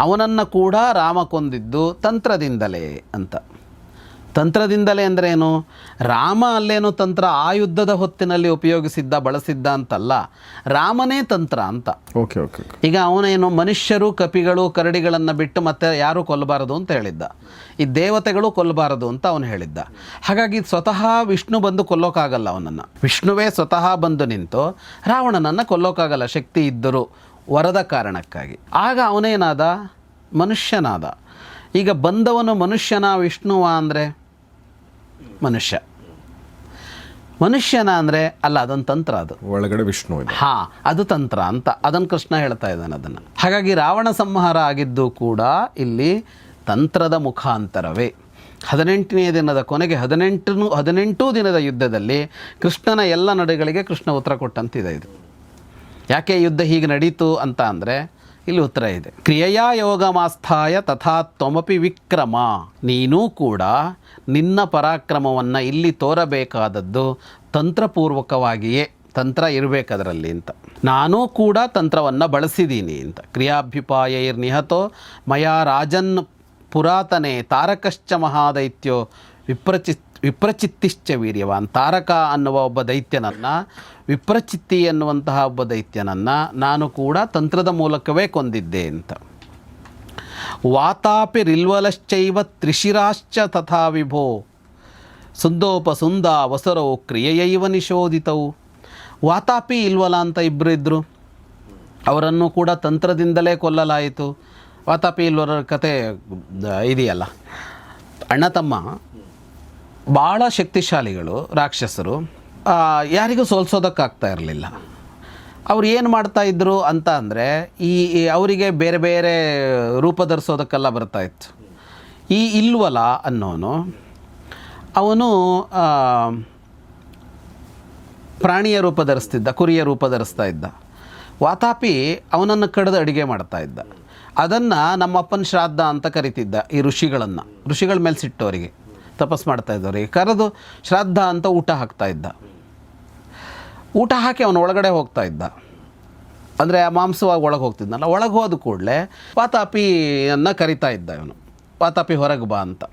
ಅವನನ್ನು ಕೂಡ ರಾಮ ಕೊಂದಿದ್ದು ತಂತ್ರದಿಂದಲೇ ಅಂತ. ತಂತ್ರದಿಂದಲೇ ಅಂದ್ರೇನು? ರಾಮ ಅಲ್ಲೇನು ತಂತ್ರ ಆ ಯುದ್ಧದ ಹೊತ್ತಿನಲ್ಲಿ ಉಪಯೋಗಿಸಿದ್ದ ಬಳಸಿದ್ದ ಅಂತಲ್ಲ, ರಾಮನೇ ತಂತ್ರ ಅಂತ. Okay okay. ಈಗ ಅವನೇನು ಮನುಷ್ಯರು ಕಪಿಗಳು ಕರಡಿಗಳನ್ನು ಬಿಟ್ಟು ಮತ್ತೆ ಯಾರೂ ಕೊಲ್ಲಬಾರದು ಅಂತ ಹೇಳಿದ್ದ, ಈ ದೇವತೆಗಳು ಕೊಲ್ಲಬಾರದು ಅಂತ ಅವನು ಹೇಳಿದ್ದ. ಹಾಗಾಗಿ ಸ್ವತಃ ವಿಷ್ಣು ಬಂದು ಕೊಲ್ಲೋಕ್ಕಾಗಲ್ಲ ಅವನನ್ನು. ವಿಷ್ಣುವೇ ಸ್ವತಃ ಬಂದು ನಿಂತು ರಾವಣನನ್ನು ಕೊಲ್ಲೋಕ್ಕಾಗಲ್ಲ ಶಕ್ತಿ ಇದ್ದರೂ, ವರದ ಕಾರಣಕ್ಕಾಗಿ. ಆಗ ಅವನೇನಾದ? ಮನುಷ್ಯನಾದ. ಈಗ ಬಂದವನು ಮನುಷ್ಯನ ವಿಷ್ಣುವ ಅಂದರೆ ಮನುಷ್ಯನ ಅಂದರೆ ಅಲ್ಲ, ಅದೊಂದು ತಂತ್ರ. ಅದು ಒಳಗಡೆ ವಿಷ್ಣು ಇದೆ. ಹಾಂ, ಅದು ತಂತ್ರ ಅಂತ ಅದನ್ನು ಕೃಷ್ಣ ಹೇಳ್ತಾ ಇದ್ದಾನೆ ಅದನ್ನು. ಹಾಗಾಗಿ ರಾವಣ ಸಂಹಾರ ಆಗಿದ್ದು ಕೂಡ ಇಲ್ಲಿ ತಂತ್ರದ ಮುಖಾಂತರವೇ. 18ನೇ ದಿನದ ಕೊನೆಗೆ 18 ದಿನದ ಯುದ್ಧದಲ್ಲಿ ಕೃಷ್ಣನ ಎಲ್ಲ ನಡೆಗಳಿಗೆ ಕೃಷ್ಣ ಉತ್ತರ ಕೊಟ್ಟಂತಿದೆ. ಇದು ಯಾಕೆ ಯುದ್ಧ ಹೀಗೆ ನಡೀತು ಅಂತ ಅಂದರೆ ಇಲ್ಲಿ ಉತ್ತರ ಇದೆ. ಕ್ರಿಯೆಯ ಯೋಗಮಾಸ್ಥಾಯ ತಥಾ ತ್ವಮಪಿ ವಿಕ್ರಮ. ನೀನೂ ಕೂಡ ನಿನ್ನ ಪರಾಕ್ರಮವನ್ನು ಇಲ್ಲಿ ತೋರಬೇಕಾದದ್ದು ತಂತ್ರಪೂರ್ವಕವಾಗಿಯೇ, ತಂತ್ರ ಇರಬೇಕದರಲ್ಲಿ ಅಂತ. ನಾನೂ ಕೂಡ ತಂತ್ರವನ್ನು ಬಳಸಿದ್ದೀನಿ ಅಂತ. ಕ್ರಿಯಾಭ್ಯುಪಾಯೈರ್ನಿಹತೋ ಮಯಾ ರಾಜನ್ ಪುರಾತನೆ ತಾರಕಶ್ಚ ಮಹಾದೈತ್ಯೋ ವಿಪ್ರಚಿತ್ತಿಶ್ಚ ವೀರ್ಯವಾನ್. ತಾರಕ ಅನ್ನುವ ಒಬ್ಬ ದೈತ್ಯನನ್ನು, ವಿಪ್ರಚಿತ್ತಿ ಎನ್ನುವಂತಹ ಒಬ್ಬ ದೈತ್ಯನನ್ನು ನಾನು ಕೂಡ ತಂತ್ರದ ಮೂಲಕವೇ ಕೊಂದಿದ್ದೆ ಅಂತ. ವಾತಾಪಿ ರಿಲ್ವಲಶ್ಚೈವ ತ್ರಿಶಿರಾಶ್ಚ ತಥಾ ವಿಭೋ ಸುಂದೋಪಸುಂದ ವಸರವು ಕ್ರಿಯೆಯೈವ ನಿಷೋದಿತವು. ವಾತಾಪಿ ಇಲ್ವಲ ಅಂತ ಇಬ್ಬರು ಇದ್ದರು, ಅವರನ್ನು ಕೂಡ ತಂತ್ರದಿಂದಲೇ ಕೊಲ್ಲಲಾಯಿತು. ವಾತಾಪಿ ಇಲ್ವರ ಕತೆ ಇದೆಯಲ್ಲ, ಅಣ್ಣ ತಮ್ಮ ಭಾಳ ಶಕ್ತಿಶಾಲಿಗಳು ರಾಕ್ಷಸರು, ಯಾರಿಗೂ ಸೋಲ್ಸೋದಕ್ಕಾಗ್ತಾ ಇರಲಿಲ್ಲ. ಅವ್ರು ಏನು ಮಾಡ್ತಾಯಿದ್ರು ಅಂತ ಅಂದರೆ ಅವರಿಗೆ ಬೇರೆ ಬೇರೆ ರೂಪ ಧರಿಸೋದಕ್ಕೆಲ್ಲ ಬರ್ತಾಯಿತ್ತು. ಈ ಇಲ್ವಲ ಅನ್ನೋನು ಅವನು ಪ್ರಾಣಿಯ ರೂಪ ಧರಿಸ್ತಿದ್ದ, ಕುರಿಯ ರೂಪ ಧರಿಸ್ತಾ ಇದ್ದ. ವಾತಾಪಿ ಅವನನ್ನು ಕಡಿದು ಅಡುಗೆ ಮಾಡ್ತಾ ಇದ್ದ. ಅದನ್ನು ನಮ್ಮಪ್ಪನ ಶ್ರಾದ್ದ ಅಂತ ಕರಿತಿದ್ದ. ಈ ಋಷಿಗಳ ಮೇಲೆ ಸಿಟ್ಟವರಿಗೆ, ತಪಸ್ ಮಾಡ್ತಾ ಇದ್ದವರಿಗೆ ಕರೆದು ಶ್ರಾದ್ದ ಅಂತ ಊಟ ಹಾಕ್ತಾ ಇದ್ದ. ಊಟ ಹಾಕಿ ಅವನು ಒಳಗಡೆ ಹೋಗ್ತಾ ಇದ್ದ, ಅಂದರೆ ಆ ಮಾಂಸವಾಗಿ ಒಳಗೆ ಹೋಗ್ತಿದ್ನಲ್ಲ. ಒಳಗೆ ಹೋದ ಕೂಡಲೇ ವಾತಾಪಿಯನ್ನು ಕರಿತಾ ಇದ್ದ ಇವನು, ವಾತಾಪಿ ಹೊರಗೆ ಬಾ ಅಂತ.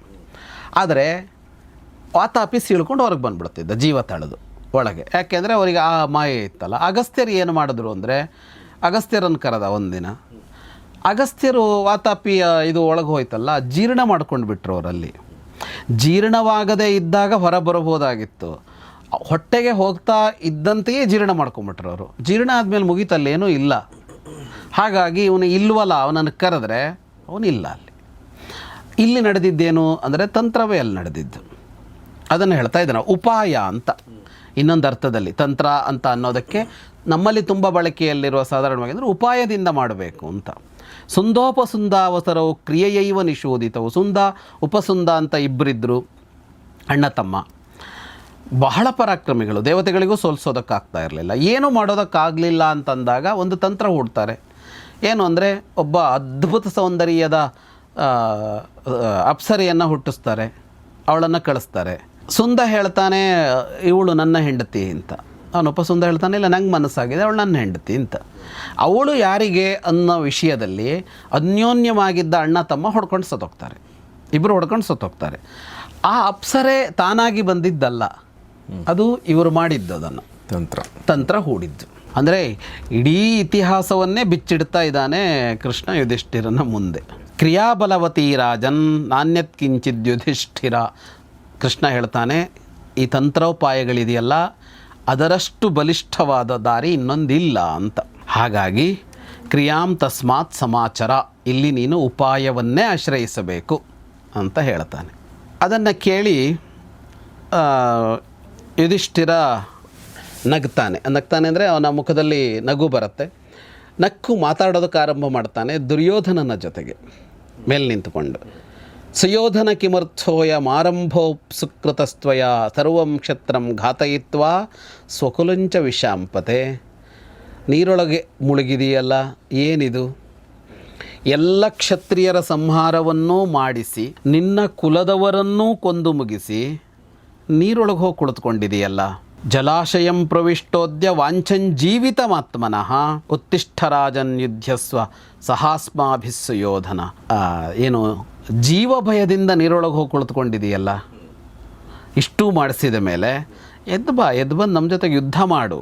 ಆದರೆ ವಾತಾಪಿ ಸೀಳ್ಕೊಂಡು ಹೊರಗೆ ಬಂದುಬಿಡ್ತಿದ್ದ ಜೀವ ತಳೆದು ಒಳಗೆ. ಯಾಕೆಂದರೆ ಅವರಿಗೆ ಆ ಮಾಯೆ ಇತ್ತಲ್ಲ. ಅಗಸ್ತ್ಯರು ಏನು ಮಾಡಿದ್ರು ಅಂದರೆ, ಅಗಸ್ತ್ಯರನ್ನು ಕರೆದ ಒಂದಿನ. ಅಗಸ್ತ್ಯರು ವಾತಾಪಿಯ ಇದು ಒಳಗೆ ಹೋಯ್ತಲ್ಲ, ಜೀರ್ಣ ಮಾಡ್ಕೊಂಡು ಬಿಟ್ರು ಅವರಲ್ಲಿ. ಜೀರ್ಣವಾಗದೇ ಇದ್ದಾಗ ಹೊರ ಬರಬಹುದಾಗಿತ್ತು. ಹೊಟ್ಟೆಗೆ ಹೋಗ್ತಾ ಇದ್ದಂತೆಯೇ ಜೀರ್ಣ ಮಾಡ್ಕೊಂಬಿಟ್ರು ಅವರು. ಜೀರ್ಣ ಆದಮೇಲೆ ಮುಗೀತಲ್ಲೇನೂ ಇಲ್ಲ. ಹಾಗಾಗಿ ಇವನು ಇಲ್ವಲ್ಲ, ಅವನನ್ನು ಕರೆದ್ರೆ ಅವನಿಲ್ಲ ಅಲ್ಲಿ. ಇಲ್ಲಿ ನಡೆದಿದ್ದೇನು ಅಂದರೆ ತಂತ್ರವೇ ಅಲ್ಲಿ ನಡೆದಿದ್ದು. ಅದನ್ನು ಹೇಳ್ತಾ ಇದ್ದಾನೆ ಉಪಾಯ ಅಂತ. ಇನ್ನೊಂದು ಅರ್ಥದಲ್ಲಿ ತಂತ್ರ ಅಂತ ಅನ್ನೋದಕ್ಕೆ ನಮ್ಮಲ್ಲಿ ತುಂಬ ಬಳಕೆಯಲ್ಲಿರುವ ಸಾಧಾರಣವಾಗಿ ಅಂದರೆ ಉಪಾಯದಿಂದ ಮಾಡಬೇಕು ಅಂತ. ಸುಂದೋಪಸುಂದಾವಸರವು ಕ್ರಿಯೆಯೈವ ನಿಷೋದಿತವು. ಸುಂದ ಉಪಸುಂದ ಅಂತ ಇಬ್ಬರಿದ್ದರು ಅಣ್ಣ ತಮ್ಮ, ಬಹಳ ಪರಾಕ್ರಮಿಗಳು, ದೇವತೆಗಳಿಗೂ ಸೋಲಿಸೋದಕ್ಕಾಗ್ತಾ ಇರಲಿಲ್ಲ. ಏನೂ ಮಾಡೋದಕ್ಕಾಗಲಿಲ್ಲ ಅಂತಂದಾಗ ಒಂದು ತಂತ್ರ ಹೂಡ್ತಾರೆ. ಏನು ಅಂದರೆ, ಒಬ್ಬ ಅದ್ಭುತ ಸೌಂದರ್ಯದ ಅಪ್ಸರೆಯನ್ನು ಹುಟ್ಟಿಸ್ತಾರೆ, ಅವಳನ್ನು ಕಳಿಸ್ತಾರೆ. ಸುಂದ ಹೇಳ್ತಾನೆ ಇವಳು ನನ್ನ ಹೆಂಡತಿ ಅಂತ. ಅವನು ಉಪಸುಂದ ಹೇಳ್ತಾನೆ ಇಲ್ಲ, ನಂಗೆ ಮನಸ್ಸಾಗಿದೆ, ಅವಳು ನನ್ನ ಹೆಂಡತಿ ಅಂತ. ಅವಳು ಯಾರಿಗೆ ಅನ್ನೋ ವಿಷಯದಲ್ಲಿ ಅನ್ಯೋನ್ಯವಾಗಿದ್ದ ಅಣ್ಣ ತಮ್ಮ ಹೊಡ್ಕೊಂಡು ಸತ್ತೋಗ್ತಾರೆ. ಇಬ್ಬರು ಹೊಡ್ಕೊಂಡು ಸತ್ತೋಗ್ತಾರೆ. ಆ ಅಪ್ಸರೆ ತಾನಾಗಿ ಬಂದಿದ್ದಲ್ಲ, ಅದು ಇವರು ಮಾಡಿದ್ದು, ಅದನ್ನು ತಂತ್ರ ಹೂಡಿದ್ದು. ಅಂದರೆ ಇಡೀ ಇತಿಹಾಸವನ್ನೇ ಬಿಚ್ಚಿಡ್ತಾ ಇದ್ದಾನೆ ಕೃಷ್ಣ ಯುಧಿಷ್ಠಿರನ ಮುಂದೆ. ಕ್ರಿಯಾಬಲವತಿ ರಾಜನ್ ನಾಣ್ಯತ್ ಕಿಂಚಿದ್ ಯುಧಿಷ್ಠಿರ. ಕೃಷ್ಣ ಹೇಳ್ತಾನೆ, ಈ ತಂತ್ರೋಪಾಯಗಳಿದೆಯಲ್ಲ ಅದರಷ್ಟು ಬಲಿಷ್ಠವಾದ ದಾರಿ ಇನ್ನೊಂದಿಲ್ಲ ಅಂತ. ಹಾಗಾಗಿ ಕ್ರಿಯಾಂ ತಸ್ಮಾತ್ ಸಮಾಚಾರ, ಇಲ್ಲಿ ನೀನು ಉಪಾಯವನ್ನೇ ಆಶ್ರಯಿಸಬೇಕು ಅಂತ ಹೇಳ್ತಾನೆ. ಅದನ್ನು ಕೇಳಿ ಯುಧಿಷ್ಠಿರ ನಗ್ತಾನೆ ಅಂದರೆ ಅವನ ಮುಖದಲ್ಲಿ ನಗು ಬರುತ್ತೆ. ನಕ್ಕು ಮಾತಾಡೋದಕ್ಕೆ ಆರಂಭ ಮಾಡ್ತಾನೆ ದುರ್ಯೋಧನನ ಜೊತೆಗೆ ಮೇಲೆ ನಿಂತುಕೊಂಡು. ಸುಯೋಧನ ಕಿಮರ್ಥೋಯ ಮಾರಂಭೋಪ್ಸುಕೃತಸ್ತ್ವಯ ಸರ್ವಂ ಕ್ಷತ್ರಂ ಘಾತಯಿತ್ವಾ ಸ್ವಕುಲಂಚ ವಿಷಾಂಪತೆ. ನೀರೊಳಗೆ ಮುಳುಗಿದೆಯಲ್ಲ, ಏನಿದು? ಎಲ್ಲ ಕ್ಷತ್ರಿಯರ ಸಂಹಾರವನ್ನೂ ಮಾಡಿಸಿ ನಿನ್ನ ಕುಲದವರನ್ನೂ ಕೊಂದು ಮುಗಿಸಿ ನೀರೊಳಗೆ ಹೋಗಿ ಕುಳಿತುಕೊಂಡಿದೆಯಲ್ಲ. ಜಲಾಶಯಂ ಪ್ರವಿಷ್ಟೋದ್ಯ ವಾಂಛಂಜೀವಿತಮಾತ್ಮನಃ ಉತ್ತಿಷ್ಠ ರಾಜನ್ ಯುದ್ಧಸ್ವ ಸಹಾಸ್ಮಾಭಿಸ್ಸು ಯೋಧನ. ಏನು ಜೀವ ಭಯದಿಂದ ನೀರೊಳಗೆ ಹೋಗಿ ಕುಳಿತುಕೊಂಡಿದೆಯಲ್ಲ, ಇಷ್ಟೂ ಮಾಡಿಸಿದ ಮೇಲೆ ಎದ್ದು ಬಂದು ನಮ್ಮ ಜೊತೆಗೆ ಯುದ್ಧ ಮಾಡು.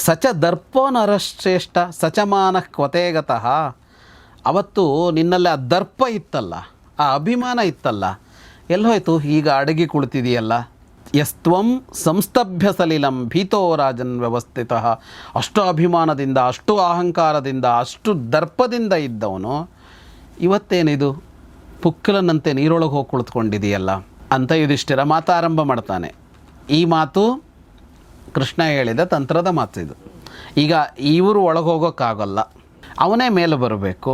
ಸಚ ದರ್ಪೋ ನರಶ್ರೇಷ್ಠ ಸಚಮಾನ ಕ್ವತೇಗತಃ. ಅವತ್ತು ನಿನ್ನಲ್ಲಿ ಆ ದರ್ಪ ಇತ್ತಲ್ಲ, ಆ ಅಭಿಮಾನ ಇತ್ತಲ್ಲ, ಎಲ್ಲೋಯ್ತು? ಈಗ ಅಡಗಿ ಕುಳಿತಿದೆಯಲ್ಲ. ಯಸ್ತ್ವಂ ಸಂಸ್ತಭ್ಯ ಸಲಿಲಂ ಭೀತೋ ರಾಜನ್ ವ್ಯವಸ್ಥಿತ. ಅಷ್ಟು ಅಭಿಮಾನದಿಂದ, ಅಷ್ಟು ಅಹಂಕಾರದಿಂದ, ಅಷ್ಟು ದರ್ಪದಿಂದ ಇದ್ದವನು ಇವತ್ತೇನಿದು ಪುಕ್ಕಲನಂತೆ ನೀರೊಳಗೆ ಹೋಗಿ ಕುಳಿತುಕೊಂಡಿದೆಯಲ್ಲ ಅಂತ ಯುಧಿಷ್ಠಿರ ಮಾತಾರಂಭ ಮಾಡ್ತಾನೆ. ಈ ಮಾತು ಕೃಷ್ಣ ಹೇಳಿದ ತಂತ್ರದ ಮಾತು ಇದು. ಈಗ ಇವರು ಒಳಗೆ ಹೋಗೋಕ್ಕಾಗಲ್ಲ, ಅವನೇ ಮೇಲೆ ಬರಬೇಕು.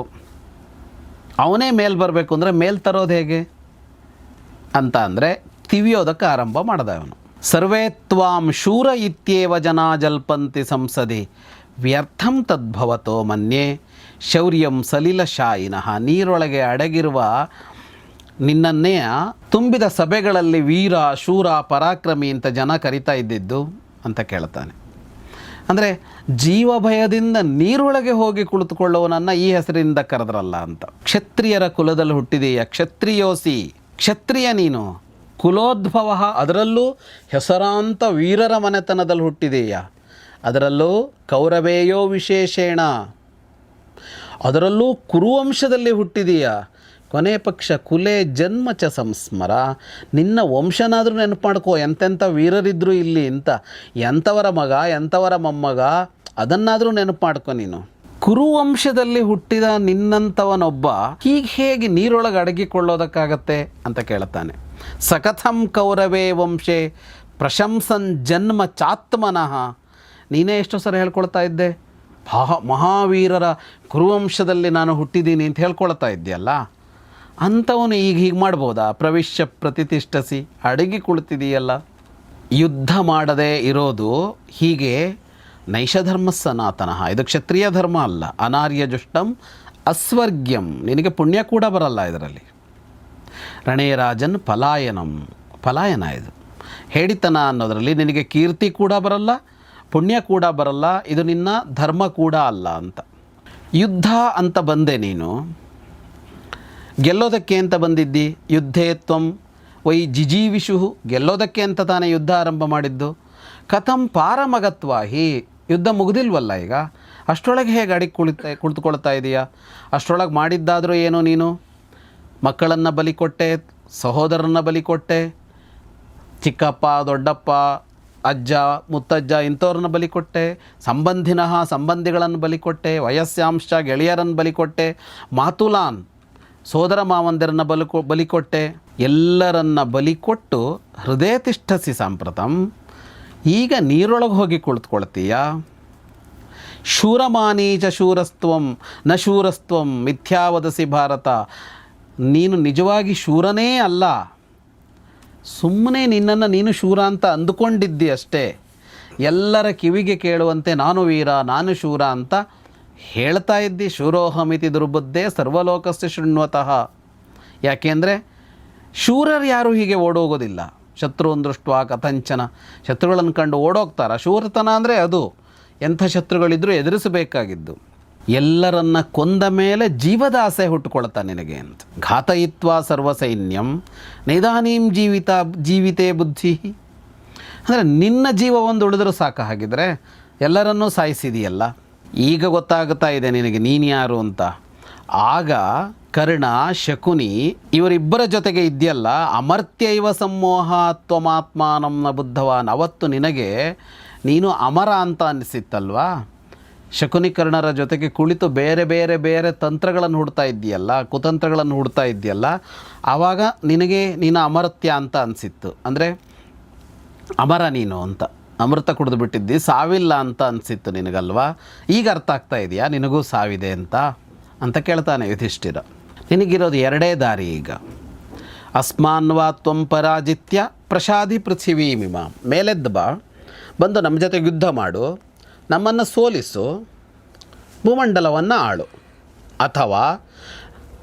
ಅವನೇ ಮೇಲೆ ಬರಬೇಕು ಅಂದರೆ ಮೇಲೆ ತರೋದು ಹೇಗೆ ಅಂತ ಅಂದರೆ ತಿವಿಯೋದಕ್ಕೆ ಆರಂಭ ಮಾಡ್ದ ಅವನು. ಸರ್ವೇ ತ್ವಾಂ ಶೂರ ಇತ್ಯೇವ ಜನ ಜಲ್ಪಂತಿ ಸಂಸದಿ ವ್ಯರ್ಥಂ ತದ್ಭವತೋ ಮನ್ಯೆ ಶೌರ್ಯಂ ಸಲಿಲಶಾಯಿನಃ. ನೀರೊಳಗೆ ಅಡಗಿರುವ ನಿನ್ನನ್ನೇ ತುಂಬಿದ ಸಭೆಗಳಲ್ಲಿ ವೀರ ಶೂರ ಪರಾಕ್ರಮಿ ಅಂತ ಜನ ಕರಿತಾ ಇದ್ದಿದ್ದು ಅಂತ ಕೇಳ್ತಾನೆ. ಅಂದರೆ ಜೀವ ಭಯದಿಂದ ನೀರೊಳಗೆ ಹೋಗಿ ಕುಳಿತುಕೊಳ್ಳುವನನ್ನು ಈ ಹೆಸರಿಂದ ಕರೆದ್ರಲ್ಲ ಅಂತ. ಕ್ಷತ್ರಿಯರ ಕುಲದಲ್ಲಿ ಹುಟ್ಟಿದೆಯಾ, ಕ್ಷತ್ರಿಯೋಸಿ, ಕ್ಷತ್ರಿಯ ನೀನು, ಕುಲೋದ್ಭವ, ಅದರಲ್ಲೂ ಹೆಸರಾಂತ ವೀರರ ಮನೆತನದಲ್ಲಿ ಹುಟ್ಟಿದೆಯಾ, ಅದರಲ್ಲೂ ಕೌರವೇಯೋ ವಿಶೇಷೇಣ, ಅದರಲ್ಲೂ ಕುರುವಂಶದಲ್ಲಿ ಹುಟ್ಟಿದೆಯಾ. ಕೊನೆ ಪಕ್ಷ ಕುಲೇ ಜನ್ಮ ಚ ಸಂಸ್ಮರ. ನಿನ್ನ ವಂಶನಾದರೂ ನೆನಪು ಮಾಡ್ಕೋ, ಎಂತೆಂಥ ವೀರರಿದ್ದರು ಇಲ್ಲಿ ಅಂತ. ಎಂಥವರ ಮಗ, ಎಂಥವರ ಮೊಮ್ಮಗ, ಅದನ್ನಾದರೂ ನೆನಪು ಮಾಡ್ಕೊ ನೀನು. ಕುರುವಂಶದಲ್ಲಿ ಹುಟ್ಟಿದ ನಿನ್ನಂಥವನೊಬ್ಬ ಹೀಗೆ ಹೇಗೆ ನೀರೊಳಗೆ ಅಡಗಿಕೊಳ್ಳೋದಕ್ಕಾಗತ್ತೆ ಅಂತ ಕೇಳ್ತಾನೆ. ಸಕಥಂ ಕೌರವೇ ವಂಶೇ ಪ್ರಶಂಸನ್ ಜನ್ಮ ಚಾತ್ಮನಃ. ನೀನೇ ಎಷ್ಟೋ ಸರಿ ಹೇಳ್ಕೊಳ್ತಾ ಇದ್ದೆ, ಮಹಾವೀರರ ಕುರುವಂಶದಲ್ಲಿ ನಾನು ಹುಟ್ಟಿದ್ದೀನಿ ಅಂತ ಹೇಳ್ಕೊಳ್ತಾ ಇದ್ದೀಯಲ್ಲ, ಅಂಥವನು ಈಗ ಹೀಗೆ ಮಾಡ್ಬೋದಾ? ಪ್ರವಿಶ್ಯ ಪ್ರತಿಷ್ಠಿಸಿ ಅಡಗಿ ಕುಳಿತಿದೆಯಲ್ಲ. ಯುದ್ಧ ಮಾಡದೇ ಇರೋದು ಹೀಗೆ ನೈಷಧರ್ಮ ಸನಾತನಃ. ಇದು ಕ್ಷತ್ರಿಯ ಧರ್ಮ ಅಲ್ಲ. ಅನಾರ್ಯ ಜುಷ್ಟಂ ಅಸ್ವರ್ಗ್ಯಂ. ನಿನಗೆ ಪುಣ್ಯ ಕೂಡ ಬರಲ್ಲ ಇದರಲ್ಲಿ. ರಣೇರಾಜನ್ ಪಲಾಯನ ಇದು. ಹೇಳಿತನ ಅನ್ನೋದರಲ್ಲಿ ನಿನಗೆ ಕೀರ್ತಿ ಕೂಡ ಬರಲ್ಲ, ಪುಣ್ಯ ಕೂಡ ಬರಲ್ಲ. ಇದು ನಿನ್ನ ಧರ್ಮ ಕೂಡ ಅಲ್ಲ ಅಂತ. ಯುದ್ಧ ಅಂತ ಬಂದೆ ನೀನು, ಗೆಲ್ಲೋದಕ್ಕೆ ಅಂತ ಬಂದಿದ್ದಿ. ಯುದ್ಧೇ ತ್ವಂ ವೈ ಜಿಜೀವಿಷು. ಗೆಲ್ಲೋದಕ್ಕೆ ಅಂತ ತಾನೇ ಯುದ್ಧ ಆರಂಭ ಮಾಡಿದ್ದು. ಕಥಂ ಪಾರಮಗತ್ವಾಹಿ. ಯುದ್ಧ ಮುಗಿದಿಲ್ವಲ್ಲ ಈಗ, ಅಷ್ಟರೊಳಗೆ ಹೇಗೆ ಕುಳಿತುಕೊಳ್ತಾ ಇದೆಯಾ? ಅಷ್ಟರೊಳಗೆ ಮಾಡಿದ್ದಾದರೂ ಏನೋ ನೀನು ಮಕ್ಕಳನ್ನು ಬಲಿ ಕೊಟ್ಟೆ, ಸಹೋದರನ ಬಲಿ ಕೊಟ್ಟೆ, ಚಿಕ್ಕಪ್ಪ ದೊಡ್ಡಪ್ಪ ಅಜ್ಜ ಮುತ್ತಜ್ಜ ಇಂಥವ್ರನ್ನ ಬಲಿ ಕೊಟ್ಟೆ, ಸಂಬಂಧಿಗಳನ್ನು ಬಲಿ ಕೊಟ್ಟೆ, ವಯಸ್ಸಾಂಶ ಗೆಳೆಯರನ್ನು ಬಲಿ ಕೊಟ್ಟೆ, ಮಾತುಲಾನ್ ಸೋದರ ಮಾವಂದಿರನ್ನ ಬಲಿ ಕೊಟ್ಟೆ. ಎಲ್ಲರನ್ನ ಬಲಿ ಕೊಟ್ಟು ಹೃದಯ ತಿಷ್ಠಸಿ ಸಾಂಪ್ರತಂ. ಈಗ ನೀರೊಳಗೆ ಹೋಗಿ ಕುಳಿತುಕೊಳ್ತೀಯ. ಶೂರಮಾನೀಚ ಶೂರಸ್ತ್ವಂ ನ ಶೂರಸ್ತ್ವಂ ಮಿಥ್ಯಾವದಸಿ ಭಾರತ. ನೀನು ನಿಜವಾಗಿ ಶೂರನೇ ಅಲ್ಲ, ಸುಮ್ಮನೆ ನಿನ್ನನ್ನು ನೀನು ಶೂರ ಅಂತ ಅಂದುಕೊಂಡಿದ್ದಿ ಅಷ್ಟೇ. ಎಲ್ಲರ ಕಿವಿಗೆ ಕೇಳುವಂತೆ ನಾನು ವೀರ, ನಾನು ಶೂರ ಅಂತ ಹೇಳ್ತಾ ಇದ್ದಿ. ಶೂರೋಹಮಿತಿ ದುರ್ಬುದ್ಧೆ ಸರ್ವಲೋಕಸ್ಯ ಶೃಣ್ವತಃ. ಯಾಕೆಂದರೆ ಶೂರರು ಯಾರೂ ಹೀಗೆ ಓಡೋಗೋದಿಲ್ಲ. ಶತ್ರುನ್ ದೃಷ್ಟ ಕಥಂಚನ. ಶತ್ರುಗಳನ್ನು ಕಂಡು ಓಡೋಗ್ತಾರ. ಶೂರತನ ಅಂದರೆ ಅದು. ಎಂಥ ಶತ್ರುಗಳಿದ್ರೂ ಎದುರಿಸಬೇಕಾಗಿದ್ದು. ಎಲ್ಲರನ್ನ ಕೊಂದ ಮೇಲೆ ಜೀವದ ಆಸೆ ಹುಟ್ಟುಕೊಳ್ತಾ ನಿನಗೆ ಅಂತ. ಘಾತಯಿತ್ವ ಸರ್ವಸೈನ್ಯಂ ನೈದಾನೀಂ ಜೀವಿತೇ ಬುದ್ಧಿ. ಅಂದರೆ ನಿನ್ನ ಜೀವ ಒಂದು ಉಳಿದರೂ ಸಾಕು. ಹಾಗಿದ್ರೆ ಎಲ್ಲರನ್ನೂ ಸಾಯಿಸಿದೆಯಲ್ಲ. ಈಗ ಗೊತ್ತಾಗ್ತಾ ಇದೆ ನಿನಗೆ ನೀನು ಯಾರು ಅಂತ. ಆಗ ಕರ್ಣ ಶಕುನಿ ಇವರಿಬ್ಬರ ಜೊತೆಗೆ ಇದೆಯಲ್ಲ, ಅಮರ್ತ್ಯೈವ ಸಮೋಹ ತ್ವಮಾತ್ಮಾನಂ ನ ಬುದ್ಧವಾನ್. ಅವತ್ತು ನಿನಗೆ ನೀನು ಅಮರ ಅಂತ ಅನಿಸಿತ್ತಲ್ವಾ? ಶಕುನಿ ಕರ್ಣರ ಜೊತೆಗೆ ಕುಳಿತು ಬೇರೆ ಬೇರೆ ಬೇರೆ ತಂತ್ರಗಳನ್ನು ಹುಡ್ತಾ ಇದ್ದೀಯಲ್ಲ, ಕುತಂತ್ರಗಳನ್ನು ಹುಡ್ತಾ ಇದ್ದೀಯಲ್ಲ, ಆವಾಗ ನಿನಗೆ ನೀನು ಅಮರ್ತ್ಯ ಅಂತ ಅನಿಸಿತ್ತು. ಅಂದರೆ ಅಮರ ನೀನು ಅಂತ, ಅಮೃತ ಕುಡಿದು ಬಿಟ್ಟಿದ್ದಿ, ಸಾವಿಲ್ಲ ಅಂತ ಅನಿಸಿತ್ತು ನಿನಗಲ್ವಾ? ಈಗ ಅರ್ಥ ಆಗ್ತಾ ಇದೆಯಾ ನಿನಗೂ ಸಾವಿದೆ ಅಂತ ಕೇಳ್ತಾನೆ ಯುಧಿಷ್ಠಿರ. ನಿನಗಿರೋದು ಎರಡೇ ದಾರಿ ಈಗ. ಅಸ್ಮಾನ್ವಾ ತ್ವಂ ಪರಾಜಿತ್ಯ ಪ್ರಸಾದಿ ಪೃಥಿವೀಮಿಮ. ಮೇಲೆದ್ದು ಬಾ, ಬಂದು ನಮ್ಮ ಜೊತೆಗೆ ಯುದ್ಧ ಮಾಡು, ನಮ್ಮನ್ನು ಸೋಲಿಸು, ಭೂಮಂಡಲವನ್ನು ಆಳು.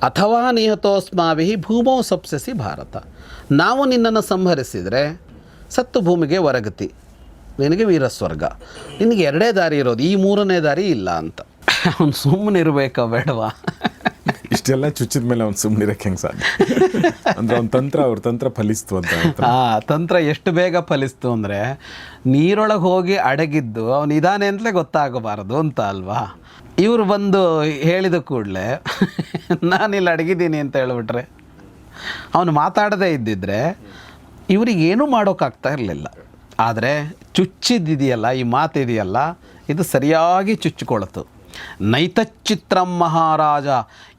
ಅಥವಾ ನಿಹತೋಸ್ಮಾಭಿ ಭೂಮೋ ಸಪ್ಸಸಿ ಭಾರತ. ನಾವು ನಿನ್ನನ್ನು ಸಂಹರಿಸಿದರೆ ಸತ್ತು ಭೂಮಿಗೆ ಒರಗತಿ. ನಿನಗೆ ವೀರಸ್ವರ್ಗ, ನಿನಗೆ 2 ದಾರಿ ಇರೋದು, ಈ 3ನೇ ದಾರಿ ಇಲ್ಲ ಅಂತ. ಅವ್ನು ಸುಮ್ಮನೆ ಇರಬೇಕಾ ಬೇಡವಾ? ಇಷ್ಟೆಲ್ಲ ಚುಚ್ಚಿದ ಮೇಲೆ ಅವ್ನು ಸುಮ್ಮನಿರಕ್ಕೆ ಹೆಂಗೆ ಸಾಧ್ಯ? ಅಂದರೆ ಅವ್ರ ತಂತ್ರ ಫಲಿಸ್ತು ಅಂತ. ತಂತ್ರ ಎಷ್ಟು ಬೇಗ ಫಲಿಸ್ತು ಅಂದರೆ, ನೀರೊಳಗೆ ಹೋಗಿ ಅಡಗಿದ್ದು ಅವನು ಇದಾನೆ ಅಂತಲೇ ಗೊತ್ತಾಗಬಾರದು ಅಂತ ಅಲ್ವಾ? ಇವರು ಬಂದು ಹೇಳಿದ ಕೂಡಲೇ ನಾನಿಲ್ಲಿ ಅಡಗಿದ್ದೀನಿ ಅಂತ ಹೇಳ್ಬಿಟ್ರೆ, ಅವನು ಮಾತಾಡದೇ ಇದ್ದಿದ್ರೆ ಇವರಿಗೇನೂ ಮಾಡೋಕ್ಕಾಗ್ತಾ ಇರಲಿಲ್ಲ. ಆದರೆ ಚುಚ್ಚಿದ್ದಿದೆಯಲ್ಲ, ಈ ಮಾತಿದೆಯಲ್ಲ, ಇದು ಸರಿಯಾಗಿ ಚುಚ್ಚಿಕೊಳ್ತು. ನೈತಚ್ಚಿತ್ರಂ ಮಹಾರಾಜ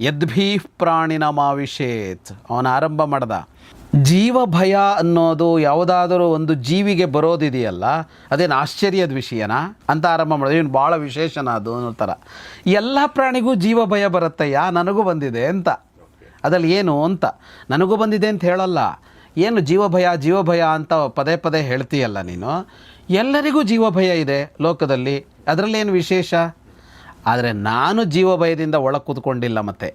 ಯದ್ಭೀ ಪ್ರಾಣಿನ ಮಾವಿಷೇತ್. ಅವನ ಆರಂಭ ಮಾಡ್ದ. ಜೀವ ಭಯ ಅನ್ನೋದು ಯಾವುದಾದರೂ ಒಂದು ಜೀವಿಗೆ ಬರೋದಿದೆಯಲ್ಲ, ಅದೇನು ಆಶ್ಚರ್ಯದ ವಿಷಯನಾ ಅಂತ ಆರಂಭ ಮಾಡೋದು. ಇವನು ಭಾಳ ವಿಶೇಷನ ಅದು ಅನ್ನೋ ಥರ. ಎಲ್ಲ ಪ್ರಾಣಿಗೂ ಜೀವ ಭಯ ಬರುತ್ತಯ್ಯ, ನನಗೂ ಬಂದಿದೆ ಅಂತ. ಅದ್ರಲ್ಲಿ ಏನು ಅಂತ ನನಗೂ ಬಂದಿದೆ ಅಂತ ಹೇಳಲ್ಲ. ಏನು ಜೀವ ಭಯ ಅಂತ ಪದೇ ಪದೇ ಹೇಳ್ತೀಯಲ್ಲ ನೀನು. ಎಲ್ಲರಿಗೂ ಜೀವ ಭಯ ಇದೆ ಲೋಕದಲ್ಲಿ, ಅದರಲ್ಲೇನು ವಿಶೇಷ? ಆದರೆ ನಾನು ಜೀವ ಭಯದಿಂದ ಒಳಗೆ ಕೂತ್ಕೊಂಡಿಲ್ಲ ಮತ್ತೆ.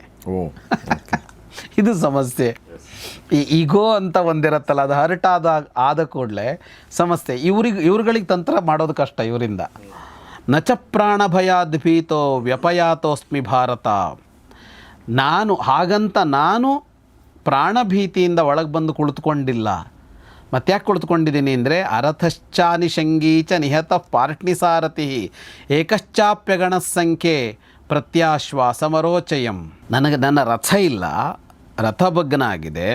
ಇದು ಸಮಸ್ಯೆ. ಈ ಈಗೋ ಅಂತ ಒಂದಿರತ್ತಲ್ಲ, ಅದು ಹರ್ಟ್ ಆದ ಕೂಡಲೇ ಸಮಸ್ಯೆ. ಇವ್ರುಗಳಿಗೆ ತಂತ್ರ ಮಾಡೋದು ಕಷ್ಟ ಇವರಿಂದ. ನಚ ಪ್ರಾಣ ಭಯಾದ್ಭೀತೋ ವ್ಯಪಯಾತೋಸ್ಮಿ ಭಾರತ. ನಾನು ಪ್ರಾಣಭೀತಿಯಿಂದ ಒಳಗೆ ಬಂದು ಕುಳಿತುಕೊಂಡಿಲ್ಲ. ಮತ್ತೆ ಯಾಕೆ ಕುಳಿತುಕೊಂಡಿದ್ದೀನಿ ಅಂದರೆ, ಅರಥಶ್ಚಾನಿಷಂಗೀಚ ನಿಹತ ಪಾರ್ಟ್ನಿಸಾರಥಿ ಏಕಶ್ಚಾಪ್ಯಗಣ ಸಂಖ್ಯೆ ಪ್ರತ್ಯಾಶ್ವಾಸಮರೋಚಯಂ. ನನ್ನ ರಥ ಇಲ್ಲ, ರಥಭಗ್ನ ಆಗಿದೆ,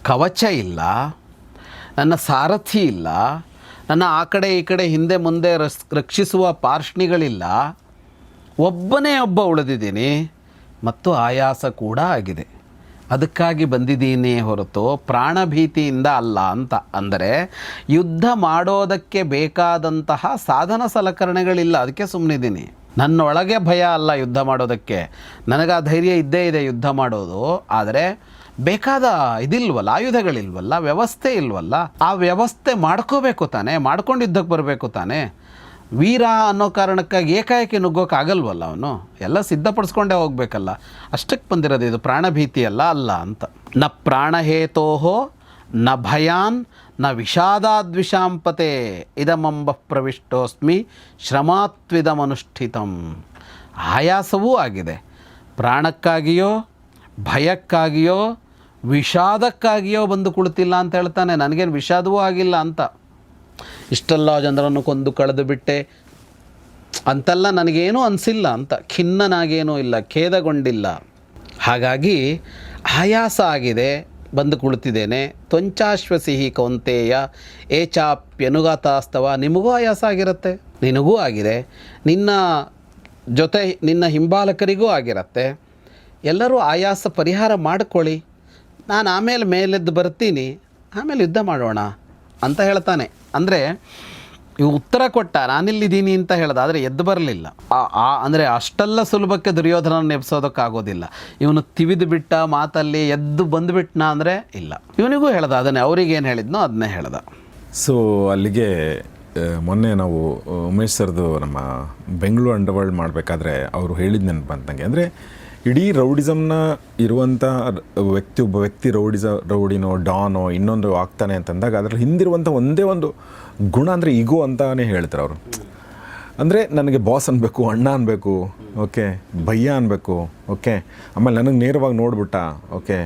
ಕವಚ ಇಲ್ಲ, ನನ್ನ ಸಾರಥಿ ಇಲ್ಲ, ನನ್ನ ಆ ಕಡೆ ಈ ಕಡೆ ಹಿಂದೆ ಮುಂದೆ ರಕ್ಷಿಸುವ ಪಾರ್ಷ್ಣಿಗಳಿಲ್ಲ, ಒಬ್ಬನೇ ಉಳಿದಿದ್ದೀನಿ, ಮತ್ತು ಆಯಾಸ ಕೂಡ ಆಗಿದೆ. ಅದಕ್ಕಾಗಿ ಬಂದಿದ್ದೀನಿ ಹೊರತು ಪ್ರಾಣಭೀತಿಯಿಂದ ಅಲ್ಲ ಅಂತ. ಅಂದರೆ ಯುದ್ಧ ಮಾಡೋದಕ್ಕೆ ಬೇಕಾದಂತಹ ಸಾಧನ ಸಲಕರಣೆಗಳಿಲ್ಲ, ಅದಕ್ಕೆ ಸುಮ್ಮನಿದ್ದೀನಿ. ನನ್ನೊಳಗೆ ಭಯ ಅಲ್ಲ ಯುದ್ಧ ಮಾಡೋದಕ್ಕೆ, ನನಗೆ ಆ ಧೈರ್ಯ ಇದ್ದೇ ಇದೆ ಯುದ್ಧ ಮಾಡೋದು. ಆದರೆ ಬೇಕಾದ ಇದಿಲ್ವಲ್ಲ, ಆಯುಧಗಳಿಲ್ವಲ್ಲ, ವ್ಯವಸ್ಥೆ ಇಲ್ವಲ್ಲ. ಆ ವ್ಯವಸ್ಥೆ ಮಾಡ್ಕೋಬೇಕು ತಾನೆ, ಮಾಡ್ಕೊಂಡು ಯುದ್ಧಕ್ಕೆ ಬರಬೇಕು ತಾನೆ. ವೀರ ಅನ್ನೋ ಕಾರಣಕ್ಕಾಗಿ ಏಕಾಏಕಿ ನುಗ್ಗೋಕ್ಕಾಗಲ್ವಲ್ಲ, ಅವನು ಎಲ್ಲ ಸಿದ್ಧಪಡಿಸ್ಕೊಂಡೇ ಹೋಗ್ಬೇಕಲ್ಲ. ಅಷ್ಟಕ್ಕೆ ಬಂದಿರೋದು ಇದು, ಪ್ರಾಣಭೀತಿ ಅಲ್ಲ ಅಂತ. ನ ಪ್ರಾಣಹೇತೋಹೋ ನ ಭಯಾನ್ ನ ವಿಷಾದಾದ್ವಿಷಾಂಪತೆ ಇದಮಂಬ ಪ್ರವಿಷ್ಟೋಸ್ಮಿ ಶ್ರಮಾತ್ವಿದಮನುಷ್ಠಿತಂ. ಆಯಾಸವೂ ಆಗಿದೆ, ಪ್ರಾಣಕ್ಕಾಗಿಯೋ ಭಯಕ್ಕಾಗಿಯೋ ವಿಷಾದಕ್ಕಾಗಿಯೋ ಬಂದು ಕುಳಿತಿಲ್ಲ ಅಂತ ಹೇಳ್ತಾನೆ. ನನಗೇನು ವಿಷಾದವೂ ಆಗಿಲ್ಲ ಅಂತ. ಇಷ್ಟೆಲ್ಲ ಜನರನ್ನು ಕೊಂದು ಕಳೆದು ಬಿಟ್ಟೆ ಅಂತೆಲ್ಲ ನನಗೇನೂ ಅನಿಸಿಲ್ಲ ಅಂತ. ಖಿನ್ನನಾಗೇನೂ ಇಲ್ಲ, ಖೇದಗೊಂಡಿಲ್ಲ. ಹಾಗಾಗಿ ಆಯಾಸ ಆಗಿದೆ, ಬಂದು ಕುಳಿತಿದ್ದೇನೆ. ತ್ವಂಚಾಶ್ವಸಿಹಿ ಕೌಂತೆಯ ಏಚಾಪ್ಯನುಗಾತಾಸ್ತವ. ನಿಮಗೂ ಆಯಾಸ ಆಗಿರುತ್ತೆ, ನಿನಗೂ ಆಗಿದೆ, ನಿನ್ನ ಜೊತೆ ನಿನ್ನ ಹಿಂಬಾಲಕರಿಗೂ ಆಗಿರುತ್ತೆ. ಎಲ್ಲರೂ ಆಯಾಸ ಪರಿಹಾರ ಮಾಡಿಕೊಳ್ಳಿ, ನಾನು ಆಮೇಲೆ ಮೇಲೆದ್ದು ಬರ್ತೀನಿ, ಆಮೇಲೆ ಯುದ್ಧ ಮಾಡೋಣ ಅಂತ ಹೇಳ್ತಾನೆ. ಅಂದರೆ ಇವು ಉತ್ತರ ಕೊಟ್ಟ, ನಾನಿಲ್ಲಿದ್ದೀನಿ ಅಂತ ಹೇಳ್ದ, ಆದರೆ ಎದ್ದು ಬರಲಿಲ್ಲ. ಅಂದರೆ ಅಷ್ಟೆಲ್ಲ ಸುಲಭಕ್ಕೆ ದುರ್ಯೋಧನನ ಎಬ್ಸೋದಕ್ಕಾಗೋದಿಲ್ಲ. ಇವನು ತಿವಿದು ಬಿಟ್ಟ ಮಾತಲ್ಲಿ ಎದ್ದು ಬಂದುಬಿಟ್ನ ಅಂದರೆ ಇಲ್ಲ. ಇವನಿಗೂ ಹೇಳ್ದ ಅದನ್ನೇ, ಅವ್ರಿಗೇನು ಹೇಳಿದ್ನೋ ಅದನ್ನೇ ಹೇಳ್ದ. ಸೊ ಅಲ್ಲಿಗೆ ಮೊನ್ನೆ ನಾವು ಉಮೇಶ್ ಸರ್ದು ನಮ್ಮ ಬೆಂಗಳೂರು ಅಂಡರ್ವರ್ಲ್ಡ್ ಮಾಡಬೇಕಾದ್ರೆ ಅವರು ಹೇಳಿದ ನೆನಪು ಅಂತಂಗೆ, ಅಂದರೆ ಇಡೀ ರೌಡಿಸಮ್ನ ಇರುವಂಥ ಒಬ್ಬ ವ್ಯಕ್ತಿ ರೌಡಿನೋ ಡಾನೋ ಇನ್ನೊಂದು ಆಗ್ತಾನೆ ಅಂತಂದಾಗ ಅದರಲ್ಲಿ ಹಿಂದಿರುವಂಥ ಒಂದೇ ಒಂದು ಗುಣ ಅಂದರೆ ಈಗೋ ಅಂತಲೇ ಹೇಳ್ತಾರೆ ಅವರು. ಅಂದರೆ ನನಗೆ ಬಾಸ್ ಅನ್ಬೇಕು, ಅಣ್ಣ ಅನ್ಬೇಕು, ಓಕೆ, ಭಯ್ಯ ಅನ್ಬೇಕು, ಓಕೆ, ಆಮೇಲೆ ನನಗೆ ನೇರವಾಗಿ ನೋಡ್ಬಿಟ್ಟ, ಓಕೆ,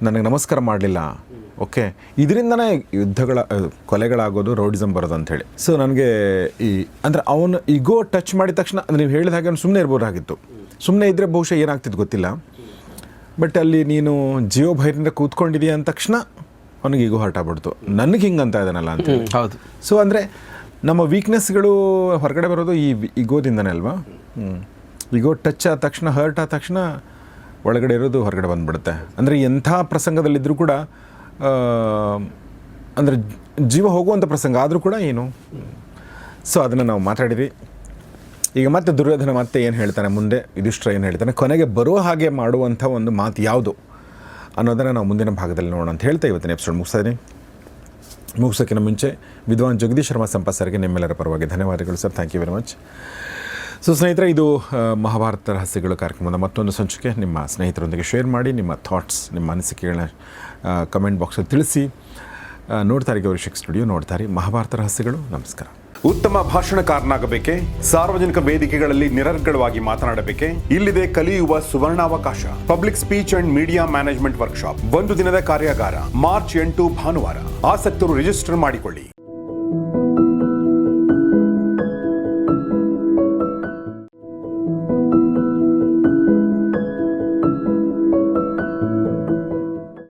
ನನಗೆ ನಮಸ್ಕಾರ ಮಾಡಲಿಲ್ಲ, ಓಕೆ, ಇದರಿಂದನೇ ಕೊಲೆಗಳಾಗೋದು, ರೌಡಿಸಮ್ ಬರೋದು ಅಂಥೇಳಿ. ಸೊ ನನಗೆ ಅಂದರೆ ಅವನು ಈಗೋ ಟಚ್ ಮಾಡಿದ ತಕ್ಷಣ ನೀವು ಹೇಳಿದ ಹಾಗೆ ಅವ್ನು ಸುಮ್ಮನೆ ಇರ್ಬೋದಾಗಿತ್ತು. ಸುಮ್ಮನೆ ಇದ್ದರೆ ಬಹುಶಃ ಏನಾಗ್ತಿದ್ದು ಗೊತ್ತಿಲ್ಲ. ಬಟ್ ಅಲ್ಲಿ ನೀನು ಜೀವಭಯದಿಂದ ಕೂತ್ಕೊಂಡಿದೀಯ ಅಂದ ತಕ್ಷಣ ಅವನಿಗೆ ಈಗೋ ಹರ್ಟ್ ಆಗ್ಬಿಡ್ತು, ನನಗೆ ಹಿಂಗೆ ಅಂತ ಇದ್ದಾನಲ್ಲ ಅಂತ. ಹೌದು. ಸೊ ಅಂದರೆ ನಮ್ಮ ವೀಕ್ನೆಸ್ಗಳು ಹೊರಗಡೆ ಬರೋದು ಈ ಈಗೋದಿಂದನೇ ಅಲ್ವಾ. ಈಗೋ ಟಚ್ ಆದ ತಕ್ಷಣ, ಹರ್ಟ್ ಆದ ತಕ್ಷಣ ಒಳಗಡೆ ಇರೋದು ಹೊರಗಡೆ ಬಂದುಬಿಡುತ್ತೆ. ಅಂದರೆ ಎಂಥ ಪ್ರಸಂಗದಲ್ಲಿದ್ದರೂ ಕೂಡ, ಅಂದರೆ ಜೀವ ಹೋಗುವಂಥ ಪ್ರಸಂಗ ಆದರೂ ಕೂಡ ಏನು. ಸೊ ಅದನ್ನು ನಾವು ಮಾತಾಡಿದ್ವಿ. ಈಗ ಮತ್ತೆ ದುರ್ಯೋಧನ ಮತ್ತೆ ಏನು ಹೇಳ್ತಾನೆ, ಮುಂದೆ ಯುಧಿಷ್ಠಿರ ಏನು ಹೇಳ್ತಾನೆ, ಕೊನೆಗೆ ಬರೋ ಹಾಗೆ ಮಾಡುವಂಥ ಒಂದು ಮಾತು ಯಾವುದು ಅನ್ನೋದನ್ನು ನಾವು ಮುಂದಿನ ಭಾಗದಲ್ಲಿ ನೋಡೋಣ ಅಂತ ಹೇಳ್ತಾ ಇವತ್ತಿನ ಎಪಿಸೋಡ್ ಮುಗಿಸೋಕ್ಕಿಂತ ಮುಂಚೆ ವಿದ್ವಾನ್ ಜಗದೀಶ್ ಶರ್ಮಾ ಸಂಪತ್ ಸರ್ಗೆ ನಿಮ್ಮೆಲ್ಲರ ಪರವಾಗಿ ಧನ್ಯವಾದಗಳು sir. Thank you very much. So ಸ್ನೇಹಿತರೆ, ಇದು ಮಹಾಭಾರತ ರಹಸ್ಯಗಳು ಕಾರ್ಯಕ್ರಮದ ಮತ್ತೊಂದು ಸಂಚಿಕೆ. ನಿಮ್ಮ ಸ್ನೇಹಿತರೊಂದಿಗೆ ಶೇರ್ ಮಾಡಿ, ನಿಮ್ಮ ಥಾಟ್ಸ್, ನಿಮ್ಮ ಅನಿಸಿಕೆಗಳನ್ನ ಕಮೆಂಟ್ ಬಾಕ್ಸಲ್ಲಿ ತಿಳಿಸಿ. ನೋಡ್ತಾರೆ ಗೌರಿ ಶಕ್ತಿ ಸ್ಟುಡಿಯೋ, ನೋಡ್ತಾರೆ ಮಹಾಭಾರತ ರಹಸ್ಯಗಳು. ನಮಸ್ಕಾರ. ಉತ್ತಮ ಭಾಷಣಕಾರನಾಗಬೇಕೆ? ಸಾರ್ವಜನಿಕ ವೇದಿಕೆಗಳಲ್ಲಿ ನಿರರ್ಗಳವಾಗಿ ಮಾತನಾಡಬೇಕೆ? ಇಲ್ಲಿದೆ ಕಲಿಯುವ ಸುವರ್ಣಾವಕಾಶ. Public speech and media management workshop, 1 ದಿನದ ಕಾರ್ಯಾಗಾರ, ಮಾರ್ಚ್ 8 ಭಾನುವಾರ. ಆಸಕ್ತರು ರಿಜಿಸ್ಟರ್ ಮಾಡಿಕೊಳ್ಳಿ.